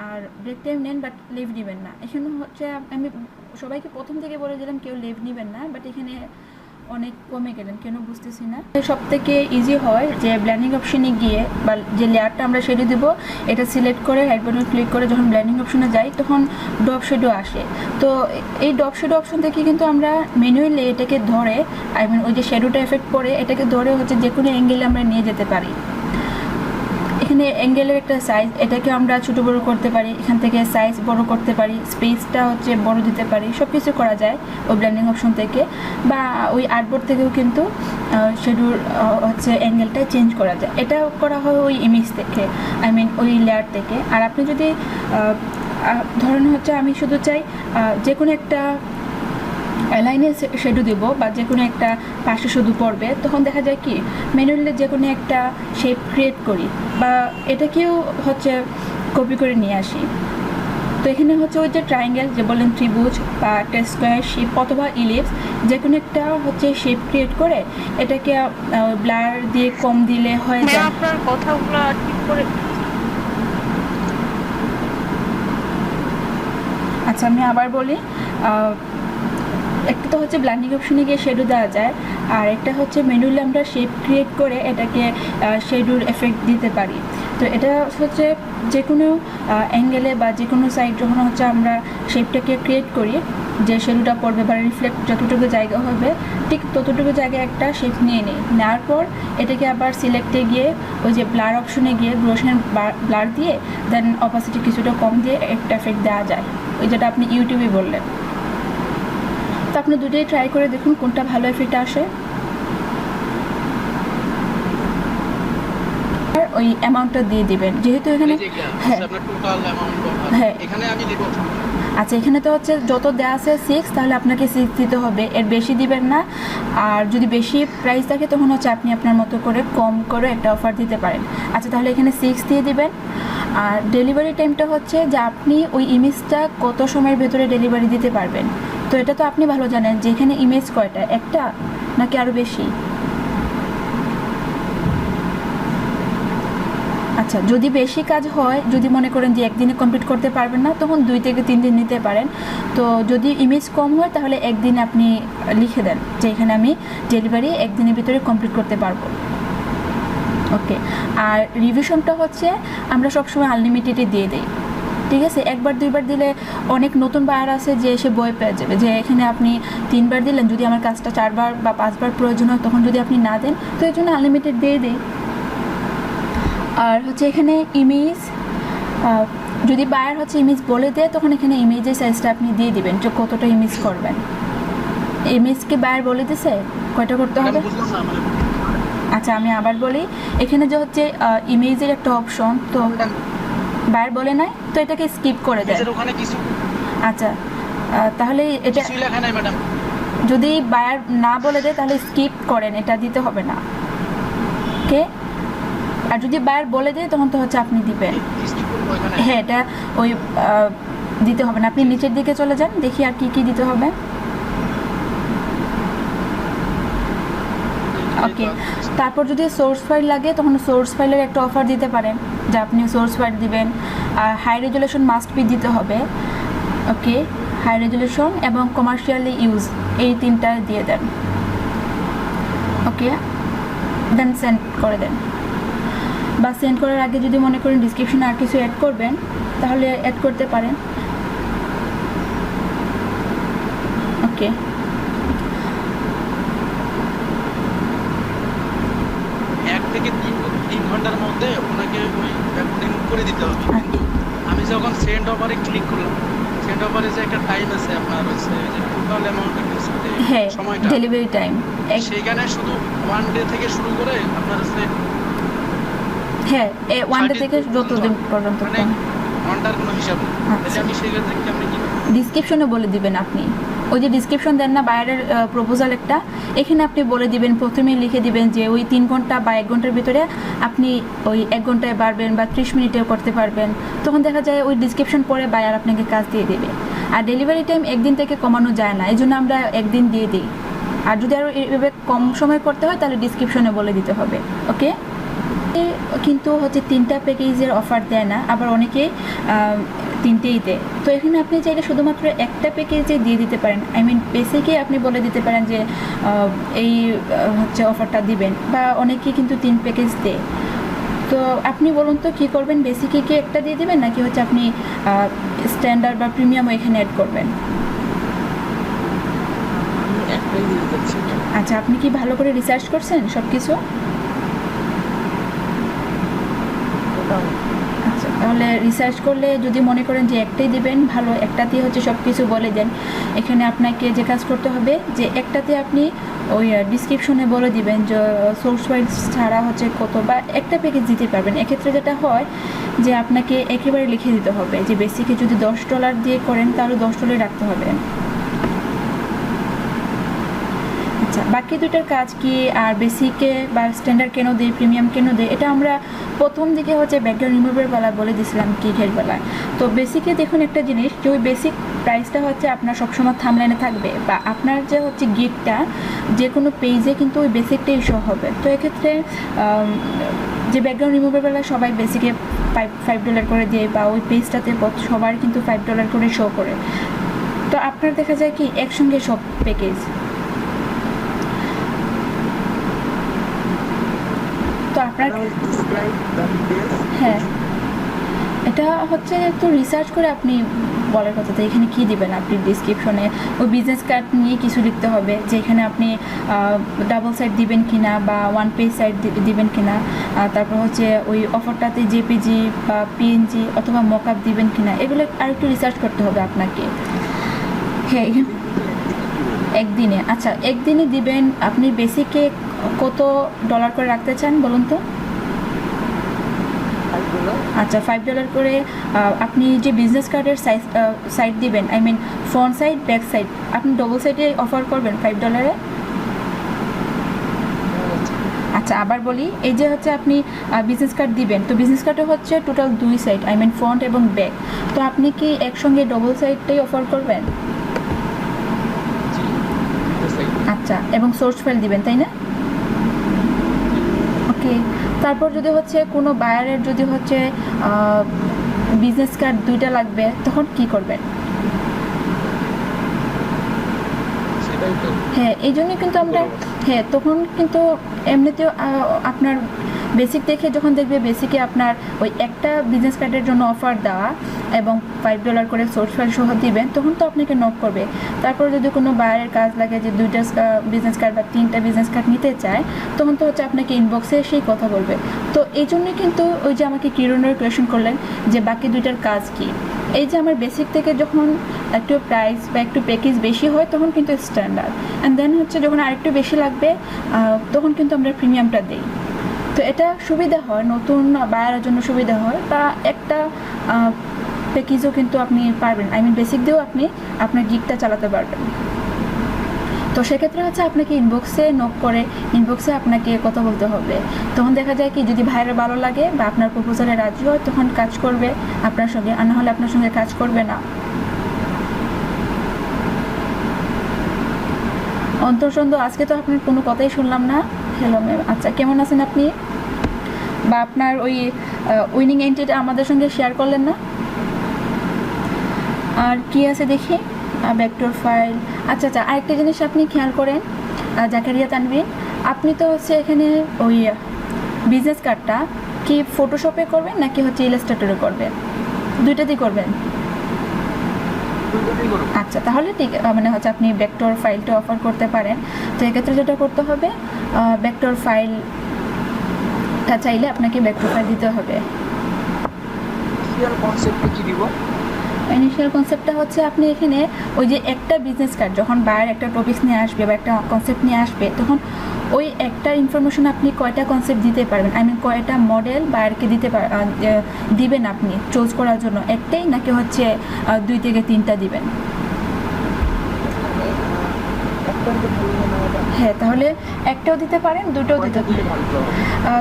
আর ব্রেক টাইম নেন, বাট লিভ নেবেন না। এখানে হচ্ছে আমি সবাইকে প্রথম থেকে বলে দিলাম কেউ লিভ নেবেন না, বাট এখানে অনেক কমে গেলেন কেন বুঝতেছি না। সব থেকে ইজি হয় যে ব্ল্যান্ডিং অপশনে গিয়ে বা যে লেয়ারটা আমরা শেডো দেবো এটা সিলেক্ট করে রাইট বাটন ক্লিক করে যখন ব্ল্যান্ডিং অপশনে যাই তখন ড্রপ শেডো আসে। তো এই ড্রপ শেডো অপশন থেকে কিন্তু আমরা ম্যানুয়ালি এটাকে ধরে, আই মিন ওই যে শেডোটা এফেক্ট করে এটাকে ধরে হচ্ছে যে কোনো অ্যাঙ্গেলে আমরা নিয়ে যেতে পারি। এখানে অ্যাঙ্গেলের একটা সাইজ, এটাকে আমরা ছোটো বড়ো করতে পারি, এখান থেকে সাইজ বড় করতে পারি, স্পেসটা হচ্ছে বড় দিতে পারি, সব কিছু করা যায় ওই ব্ল্যান্ডিং অপশন থেকে। বা ওই আর্টবোর্ড থেকেও কিন্তু সেডুর হচ্ছে অ্যাঙ্গেলটা চেঞ্জ করা যায়, এটা করা হয় ওই ইমেজ থেকে, আই মিন ওই লেয়ার থেকে। আর আপনি যদি ধরেন হচ্ছে আমি শুধু চাই যে কোনো একটা লাইনে শেডো দেবো বা যে কোনো একটা পাশে শুধু পড়বে, তখন দেখা যায় কি ম্যানুয়ালি যে কোনো একটা শেপ ক্রিয়েট করি বা এটাকেও হচ্ছে কপি করে নিয়ে আসি। তো এখানে হচ্ছে ওই যে ট্রায়াঙ্গেল যে বললেন ত্রিভুজ বা একটা স্কোয়ার শেপ অথবা ইলিপস, যে কোনো একটা হচ্ছে শেপ ক্রিয়েট করে এটাকে ব্লার দিয়ে কম দিলে হয়ে যায়। আপনার কথাগুলো ঠিক করে। আচ্ছা আমি আবার বলি, একটা তো হচ্ছে ব্লেন্ডিং অপশনে গিয়ে শেডো দেওয়া যায়, আর একটা হচ্ছে ম্যানুয়ালি আমরা শেপ ক্রিয়েট করে এটাকে শেডোর এফেক্ট দিতে পারি। তো এটা হচ্ছে যে কোনো অ্যাঙ্গেলে বা যে কোনো সাইড যখন হচ্ছে আমরা শেপটাকে ক্রিয়েট করি, যে শেডোটা পড়বে বা রিফ্লেক্ট যতটুকু জায়গা হবে ঠিক ততটুকু জায়গায় একটা শেপ নিয়ে নিই। নেওয়ার পর এটাকে আবার সিলেক্টে গিয়ে ওই যে ব্লার অপশনে গিয়ে গ্লোশন ব্লার দিয়ে দেন অপাসিটি কিছুটা কম দিয়ে একটা এফেক্ট দেওয়া যায়, ওই যেটা আপনি ইউটিউবে বললেন। তো আপনি দুটোই ট্রাই করে দেখুন কোনটা ভালো এফেক্ট আসে। আর ওই অ্যামাউন্টটা দিয়ে দিবেন, যেহেতু এখানে হ্যাঁ হ্যাঁ এখানে আমি লিখব। আচ্ছা, এখানে তো হচ্ছে যত দেওয়া আছে 6, তাহলে আপনাকে 6 দিতে হবে, এর বেশি দিবেন না। আর যদি বেশি প্রাইস থাকে তখন হচ্ছে আপনি আপনার মতো করে কম করে একটা অফার দিতে পারেন। আচ্ছা, তাহলে এখানে 6 দিয়ে দিবেন। আর ডেলিভারি টাইমটা হচ্ছে যে আপনি ওই ইমেজটা কত সময়ের ভেতরে ডেলিভারি দিতে পারবেন। তো এটা তো আপনি ভালো জানেন যে এখানে ইমেজ কয়টা, একটা নাকি আরও বেশি। আচ্ছা, যদি বেশি কাজ হয়, যদি মনে করেন যে একদিনে কমপ্লিট করতে পারবেন না, তখন 2 থেকে 3 দিন নিতে পারেন। তো যদি ইমেজ কম হয় তাহলে একদিনে আপনি লিখে দেন যে এখানে আমি ডেলিভারি একদিনের ভিতরে কমপ্লিট করতে পারবো। ওকে, আর রিভিশনটা হচ্ছে আমরা সবসময় আনলিমিটেডে দিয়ে দিই, ঠিক আছে? 1বার 2বার দিলে অনেক নতুন বায়ার আছে যে এসে বই পেয়ে যাবে যে এখানে আপনি 3বার দিলেন, যদি আমার কাজটা 4বার বা 5বার প্রয়োজন হয় তখন যদি আপনি না দেন, তো এই জন্য আনলিমিটেড দিয়ে দিই। আর হচ্ছে এখানে ইমেজ, যদি বায়ার হচ্ছে ইমেজ বলে দেয় তখন এখানে ইমেজের সাইজটা আপনি দিয়ে দিবেন যে কতটা ইমেজ করবেন। ইমেজকে বায়ার বলে দিছে কয়টা করতে হবে। আচ্ছা, আমি আবার বলি, এখানে যে হচ্ছে ইমেজের একটা অপশন, তো বায়ার বলে নাই, তো এটাকে স্কিপ করে দেন। ওখানে কিছু আচ্ছা, তাহলে এটা কিছুই লেখা নাই ম্যাডাম। যদি বায়ার না বলে দেয় তাহলে স্কিপ করেন, এটা দিতে হবে না। ওকে, আর যদি বায়ার বলে দেয় তখন তো হচ্ছে আপনি দিবেন। স্কিপ করব এখানে। হ্যাঁ, এটা ওই দিতে হবে না, আপনি নিচের দিকে চলে যান, দেখি আর কি কি দিতে হবে। ওকে, তারপর যদি সোর্স ফাইল লাগে তখন সোর্স ফাইলের একটা অফার দিতে পারেন যে আপনি সোর্স ফাইল দিবেন। আর হাই রেজুলেশন মাস্ট বি দিতে হবে। ওকে, হাই রেজুলেশন এবং কমার্শিয়ালি ইউজ, এই 3টা দিয়ে দেন। ওকে, দেন সেন্ড করে দেন। বা সেন্ড করার আগে যদি মনে করেন ডিসক্রিপশনে আর কিছু অ্যাড করবেন তাহলে অ্যাড করতে পারেন। ওকে, 1 থেকে 3 ঘন্টার মধ্যে ওনাকে ওই রেকর্ডিং করে দিতে হবে। কিন্তু আমি যখন সেন্ড অফারে ক্লিক করলাম, সেন্ড অফারে যে একটা টাইম আছে আপনার হচ্ছে যে টোটাল অ্যামাউন্টের হ্যাঁ, সময়টা, ডেলিভারি টাইম সেইখানে শুধু 1 ডে থেকে শুরু করে আপনার হচ্ছে হ্যাঁ 1 ডে থেকে যতদিন পর্যন্ত। মানে ঘন্টার কোনো হিসাব নেই। তাহলে আমি সেক্ষেত্রে কেমনে কি ডিসক্রিপশনে বলে দিবেন আপনি, ওই যে ডিসক্রিপশন দেন না বায়ারের প্রপোজাল একটা, এখানে আপনি বলে দিবেন, প্রথমেই লিখে দিবেন যে ওই 3 ঘন্টা বা 1 ঘন্টার ভিতরে আপনি ওই 1 ঘন্টায় পারবেন বা 30 মিনিটেও করতে পারবেন। তখন দেখা যায় ওই ডিসক্রিপশন পড়ে বায়ার আপনাকে কাজ দিয়ে দেবে। আর ডেলিভারি টাইম 1 দিন থেকে কমানো যায় না, এই জন্য আমরা 1 দিন দিয়ে দিই। আর যদি আরও এভাবে কম সময় করতে হয় তাহলে ডিসক্রিপশনে বলে দিতে হবে। ওকে, কিন্তু হচ্ছে 3টা প্যাকেজের অফার দেয় না, আবার অনেকেই 3টেই দেয়। তো এখানে আপনি চাইলে শুধুমাত্র একটা প্যাকেজে দিয়ে দিতে পারেন। আই মিন বেসিকে আপনি বলে দিতে পারেন যে এই হচ্ছে অফারটা দিবেন, বা অনেকেই কিন্তু 3 প্যাকেজ দেয়। তো আপনি বলুন তো কী করবেন, বেসিকে কি একটা দিয়ে দেবেন নাকি হচ্ছে আপনি স্ট্যান্ডার্ড বা প্রিমিয়ামও এখানে অ্যাড করবেন? একটাই দিয়ে দিচ্ছি। আচ্ছা, আপনি কি ভালো করে রিসার্চ করছেন সব কিছু? আচ্ছা, তাহলে রিসার্চ করলে যদি মনে করেন যে একটাই দিবেন, ভালো, একটাতেই হচ্ছে সব কিছু বলে দেন। এখানে আপনাকে যে কাজ করতে হবে যে একটাতে আপনি ওই ডিসক্রিপশনে বলে দিবেন যে সোর্স ফাইল ছাড়া হচ্ছে কত, বা একটা প্যাকেজ দিতে পারবেন। এক্ষেত্রে যেটা হয় যে আপনাকে একেবারে লিখে দিতে হবে যে বেসিকে যদি $10 দিয়ে করেন তাহলে $10 রাখতে হবে। আচ্ছা, বাকি দুটার কাজ কি, আর বেসিকে বা স্ট্যান্ডার্ড কেন দেয়, প্রিমিয়াম কেন দেয়, এটা আমরা প্রথম দিকে হচ্ছে ব্যাকগ্রাউন্ড রিমুভের বেলা বলে দিয়েছিলাম গিগের বেলায়। তো বেসিকে দেখুন একটা জিনিস, যে ওই বেসিক প্রাইসটা হচ্ছে আপনার সবসময় থাম্বনেইলে থাকবে, বা আপনার যে হচ্ছে গিগটা যে কোনো পেজে কিন্তু ওই বেসিকটাই শো হবে। তো এক্ষেত্রে যে ব্যাকগ্রাউন্ড রিমুভের বেলায় সবাই বেসিকে $5 করে দিয়ে, বা ওই পেজটাতে সবার কিন্তু $5 করে শো করে। তো আপনার দেখা যায় কি একসঙ্গে সব প্যাকেজ, তো আপনার হ্যাঁ এটা হচ্ছে একটু রিসার্চ করে আপনি বলার কথা। তো এখানে কী দিবেন আপনি ডিসক্রিপশনে ওই বিজনেস কার্ড নিয়ে কিছু লিখতে হবে, যে এখানে আপনি ডাবল সাইড দিবেন কিনা বা ওয়ান পেজ সাইড দিবেন কিনা, তারপর হচ্ছে ওই অফারটাতে জেপিজি বা পিএনজি অথবা মকআপ দিবেন কিনা, এগুলো আর একটু রিসার্চ করতে হবে আপনাকে। হ্যাঁ একদিনে, আচ্ছা একদিনে দিবেন। আপনি বেসিকে কত ডলার করে রাখতে চান বলুন তো? আচ্ছা $5 করে আপনি যে বিজনেস কার্ডের সাইড দিবেন, I mean front side back side, আপনি ডবল সাইডে অফার করবেন $5। আচ্ছা আবার বলি, এই যে হচ্ছে আপনি বিজনেস কার্ড দিবেন, তো বিজনেস কার্ডে হচ্ছে total 2 side, I mean front এবং ব্যাক, তো আপনি কি একসঙ্গে ডবল সাইডটাই অফার করবেন? আচ্ছা, এবং সোর্স ফাইল দিবেন তাই না? ওকে, তারপর যদি হচ্ছে কোনো বায়ারের যদি হচ্ছে বিজনেস কার্ড 2টা লাগবে, তখন কি করবেন? হ্যাঁ এই জন্যই কিন্তু আমরা হ্যাঁ তখন কিন্তু এমনিতেও আপনার বেসিক দেখে যখন দেখবে বেসিকে আপনার ওই একটা বিজনেস কার্ডের জন্য অফার দেওয়া এবং $5 করে সোর্স ফাইল সহ দিবেন, তখন তো আপনাকে নক করবে। তারপর যদি কোনো বায়ারের কাজ লাগে যে 2টা বিজনেস কার্ড বা 3টা বিজনেস কার্ড নিতে চায়, তখন তো হচ্ছে আপনাকে ইনবক্সে এসেই কথা বলবে। তো এই জন্যই কিন্তু ওই যে আমাকে কিরণের কোয়েশন করলেন যে বাকি 2টার কাজ কি, এই যে আমার বেসিক থেকে যখন একটু প্রাইস বা একটু প্যাকেজ বেশি হয় তখন কিন্তু স্ট্যান্ডার্ড, অ্যান্ড দেন হচ্ছে যখন আরেকটু বেশি লাগবে তখন কিন্তু আমরা প্রিমিয়ামটা দিই। তো এটা সুবিধা হয়, নতুন বায়ারের জন্য সুবিধা হয়, বা একটা প্যাকেজও কিন্তু আপনি পারবেন, আই মিন বেসিক দিয়েও আপনি আপনার গিগটা চালাতে পারবেন। তো সেক্ষেত্রে হচ্ছে আপনাকে ইনবক্সে নক করে ইনবক্সে আপনাকে কথা বলতে হবে। তখন দেখা যায় কি যদি ভাইয়ের ভালো লাগে বা আপনার প্রপোজালে রাজি হয় তখন কাজ করবে আপনার সঙ্গে, আর না হলে আপনার সঙ্গে কাজ করবে না। অন্তর্সন্দ আজকে তো আপনার কোনো কথাই শুনলাম না। হ্যালো ম্যাম, আচ্ছা কেমন আছেন আপনি? বা আপনার ওই উইনিং এন্ট্রিটা আমাদের সঙ্গে শেয়ার করলেন না? আর কি আছে দেখি, ভেক্টর ফাইল। আচ্ছা আচ্ছা, আরেকটা জিনিস আপনি খেয়াল করেন জাকারিয়া তানভীর, আপনি তো হচ্ছে এখানে ওই বিজনেস কার্ডটা কি ফটোশপে করবেন নাকি হচ্ছে ইলাস্ট্রেটরে করবেন? দুইটাতেই করবেন? আচ্ছা তাহলে ঠিক, মানে হচ্ছে আপনি ভেক্টর ফাইলটা অফার করতে পারেন। তো এক্ষেত্রে যেটা করতে হবে, ভেক্টর ফাইলটা চাইলে আপনাকে ভেক্টর ফাইল দিতে হবে। ইনিশিয়াল কনসেপ্টটা হচ্ছে আপনি এখানে ওই যে একটা বিজনেস কার্ড যখন বায়ার একটা টপিকস নিয়ে আসবে বা একটা কনসেপ্ট নিয়ে আসবে, তখন ওই একটা ইনফরমেশন আপনি কয়টা কনসেপ্ট দিতে পারবেন, আই মিন কয়টা মডেল বায়ারকে দিবেন আপনি চুজ করার জন্য, একটাই নাকি হচ্ছে 2 থেকে 3টা দিবেন? হ্যাঁ তাহলে একটাও দিতে পারেন, দুটোও দিতে পারেন।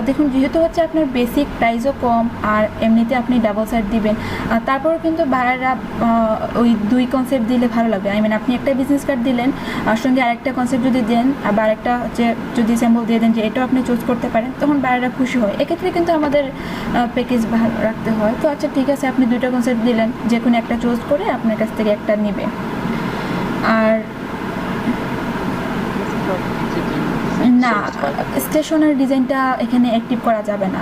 দেখুন যেহেতু হচ্ছে আপনার বেসিক প্রাইসও কম আর এমনিতে আপনি ডাবল সাইড দিবেন, তারপরেও কিন্তু বায়াররা ওই 2 কনসেপ্ট দিলে ভালো লাগবে। আই মিন আপনি একটা বিজনেস কার্ড দিলেন আর সঙ্গে আরেকটা কনসেপ্ট যদি দেন, আবার আরেকটা হচ্ছে যদি স্যাম্পল দিয়ে দেন যে এটাও আপনি চুজ করতে পারেন, তখন বায়াররা খুশি হয়। এক্ষেত্রে কিন্তু আমাদের প্যাকেজ ভালো রাখতে হয়। তো আচ্ছা ঠিক আছে, আপনি 2টা কনসেপ্ট দিলেন, যে কোনো একটা চুজ করে আপনার কাছ থেকে একটা নেবে। আর না, স্টেশনারি ডিজাইনটা এখানে অ্যাক্টিভ করা যাবে না।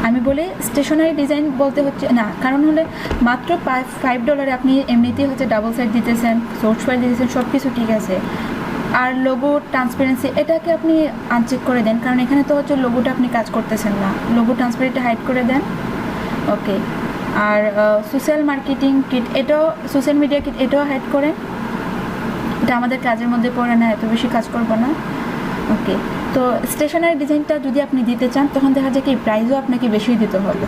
আমি বলি স্টেশনারি ডিজাইন বলতে হচ্ছে না, কারণ হলে মাত্র $5 আপনি এমনিতেই হচ্ছে ডাবল সাইড দিতেছেন, সোর্স ফাইল দিতেছেন, সব কিছু ঠিক আছে। আর লোগো ট্রান্সপারেন্সি এটাকে আপনি আনচেক করে দেন, কারণ এখানে তো হচ্ছে লোগোটা আপনি কাজ করতেছেন না, লোগো ট্রান্সপারেন্সিটা হাইড করে দেন। ওকে, আর সোশ্যাল মার্কেটিং কিট এটাও, সোশ্যাল মিডিয়া কিট এটাও হাইড করেন, এটা আমাদের কাজের মধ্যে পড়ে না, এত বেশি কাজ করবো না। ওকে, তো স্টেশনারি ডিজাইনটা যদি আপনি দিতে চান তখন দেখা যায় কি প্রাইসও আপনাকে বেশি দিতে হবে।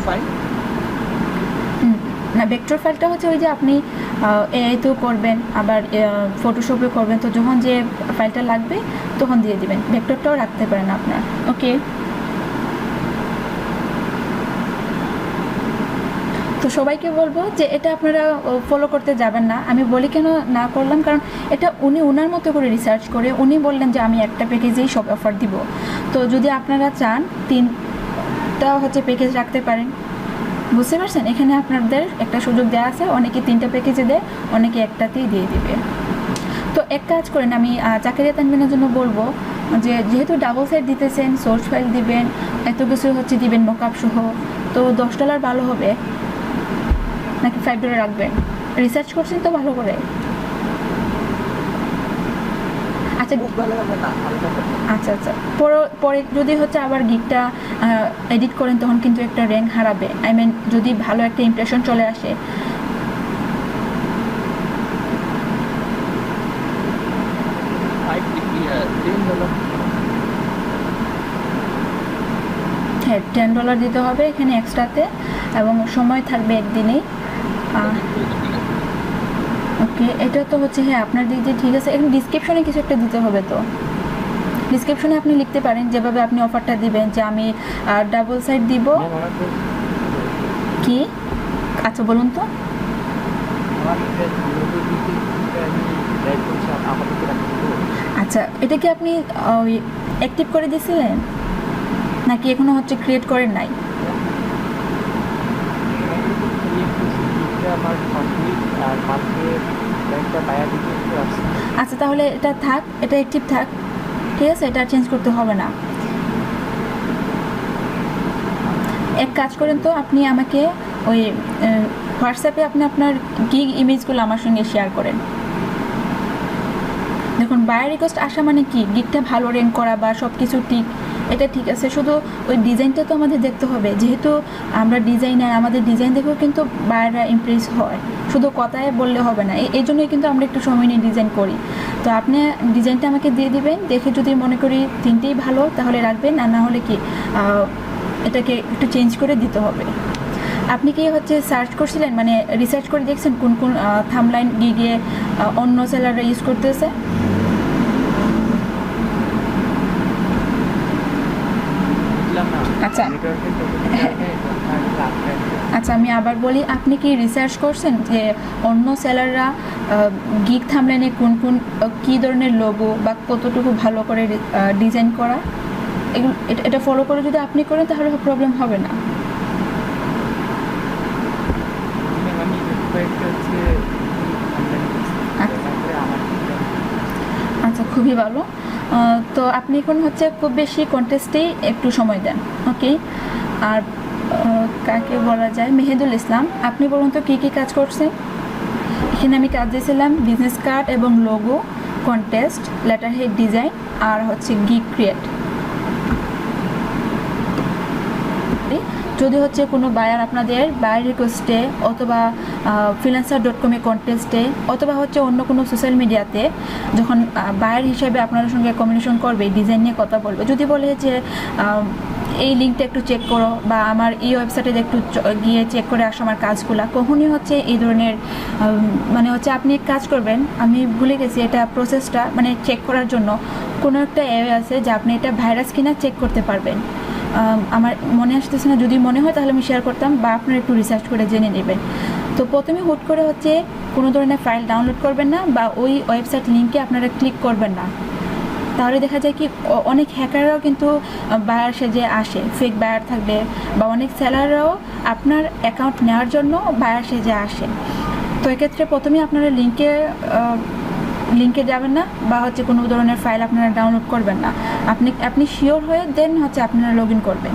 না, ভেক্টর ফাইলটা হচ্ছে ওই যে আপনি এআইতেও করবেন আবার ফটোশপে করবেন, তো যখন যে ফাইলটা লাগবে তখন দিয়ে দিবেন। ভেক্টরটাও রাখতে পারেন আপনার। ওকে, তো সবাইকে বলবো যে এটা আপনারা ফলো করতে যাবেন না। আমি বলি কেন না করলাম, কারণ এটা উনি ওনার মতো করে রিসার্চ করে উনি বললেন যে আমি একটা প্যাকেজেই সব অফার দিব। তো যদি আপনারা চান 3টা হচ্ছে প্যাকেজ রাখতে পারেন, বুঝতে পারছেন? এখানে আপনাদের একটা সুযোগ দেওয়া আছে, অনেকে 3টা প্যাকেজে দেয়, অনেকে একটাতেই দিয়ে দিবে। তো এক কাজ করেন, আমি জাকারিয়া তানভীরের জন্য বলবো যে যেহেতু ডাবল সাইড দিতেছেন, সোর্স ফাইল দিবেন, এত কিছু হচ্ছে দিবেন মকআপ সহ, তো $10 ভালো হবে নাকি $5 রাখবেন? রিসার্চ করছেন তো ভালো করে? আচ্ছা আচ্ছা আচ্ছা, পরে যদি হচ্ছে আবার গিকটা এডিট করেন তখন কিন্তু একটা র্যাঙ্ক হারাবে। আই মিন যদি ভালো একটা ইমপ্রেশন চলে আসে। হ্যাঁ, $10 দিতে হবে এখানে এক্সট্রাতে, এবং সময় থাকবে একদিনেই। ওকে, এটা তো হচ্ছে হ্যাঁ আপনার দিক দিয়ে ঠিক আছে। এখন ডিসক্রিপশনে কিছু একটা দিতে হবে, তো ডিসক্রিপশনে আপনি লিখতে পারেন যেভাবে আপনি অফারটা দিবেন, যে আমি ডাবল সাইড দিব। কি? আচ্ছা বলুন তো। আচ্ছা, এটা কি আপনি অ্যাক্টিভ করে দিয়েছিলেন নাকি এখনো হচ্ছে ক্রিয়েট করেন নাই? আচ্ছা, তাহলে এটা থাক, এটা অ্যাক্টিভ থাক, ঠিক আছে, এটা চেঞ্জ করতে হবে না। এক কাজ করেন তো, আপনি আমাকে ওই হোয়াটসঅ্যাপে আপনি আপনার গিগ ইমেজগুলো আমার সঙ্গে শেয়ার করেন। দেখুন, বায়ার রিকোয়েস্ট আসা মানে কি, গিগটা ভালো র্যাঙ্ক করা বা সব কিছু ঠিক, এটা ঠিক আছে, শুধু ওই ডিজাইনটা তো আমাদের দেখতে হবে। যেহেতু আমরা ডিজাইনার, আমাদের ডিজাইন দেখেও কিন্তু বায়াররা ইমপ্রেস হয়, শুধু কথায় বললে হবে না। এই জন্যই কিন্তু আমরা একটু সময় নিয়ে ডিজাইন করি। তো আপনি ডিজাইনটা আমাকে দিয়ে দিবেন, দেখে যদি মনে করি 3টেই ভালো তাহলে রাখবেন, আর না হলে কি এটাকে একটু চেঞ্জ করে দিতে হবে। আপনি কি হচ্ছে সার্চ করছিলেন, মানে রিসার্চ করে দেখছেন কোন কোন থাম্বলাইন গিগে অন্য সেলাররা ইউজ করতেছে? আচ্ছা আচ্ছা, আমি আবার বলি, আপনি কি রিসার্চ করছেন যে অন্য সেলাররা গিগ থাম্বলাইনে কোন কোন কী ধরনের লোগো বা কতটুকু ভালো করে ডিজাইন করা, এগুলো এটা ফলো করে যদি আপনি করেন তাহলে প্রবলেম হবে না। আচ্ছা, খুবই ভালো। তো আপনি এখন হচ্ছে খুব বেশি কন্টেস্টেই একটু সময় দেন, ওকে? আর কাকে বলা যায়, মেহেদুল ইসলাম, আপনি বলুন তো কী কী কাজ করছেন? এখানে আমি কাজ দিয়েছিলাম বিজনেস কার্ড এবং logo, contest, letterhead design, আর হচ্ছে গিগ ক্রিয়েট। যদি হচ্ছে কোনো বায়ার আপনাদের বায়ার রিকোয়েস্টে অথবা freelancer.com-এ কন্টেস্টে অথবা হচ্ছে অন্য কোনো সোশ্যাল মিডিয়াতে যখন বায়ার হিসেবে আপনাদের সঙ্গে কমিউনিকেশন করবে, ডিজাইন নিয়ে কথা বলবে, যদি বলে যে এই লিঙ্কটা একটু চেক করো বা আমার এই ওয়েবসাইটে একটু গিয়ে চেক করে আসো আমার কাজগুলো, কখনই হচ্ছে এই ধরনের মানে হচ্ছে আপনি এক কাজ করবেন, আমি ভুলে গেছি এটা প্রসেসটা, মানে চেক করার জন্য কোনো একটা অ্যাপ আছে যে আপনি এটা ভাইরাস কিনা চেক করতে পারবেন। আমার মনে আসতেছে না, যদি মনে হয় তাহলে আমি শেয়ার করতাম, বা আপনারা একটু রিসার্চ করে জেনে নেবেন। তো প্রথমে হুট করে হচ্ছে কোনো ধরনের ফাইল ডাউনলোড করবেন না বা ওই ওয়েবসাইট লিঙ্কে আপনারা ক্লিক করবেন না, তাহলে দেখা যায় কি অনেক হ্যাকাররাও কিন্তু বায়ার সেজে আসে, ফেক বায়ার থাকবে, বা অনেক সেলাররাও আপনার অ্যাকাউন্ট নেওয়ার জন্য বায়ার সেজে আসে। তো এক্ষেত্রে প্রথমে আপনারা লিঙ্কে যাবেন না, বা হচ্ছে কোনো ধরনের ফাইল আপনারা ডাউনলোড করবেন না। আপনি শিওর হয়ে দেন হচ্ছে আপনারা লগ ইন করবেন।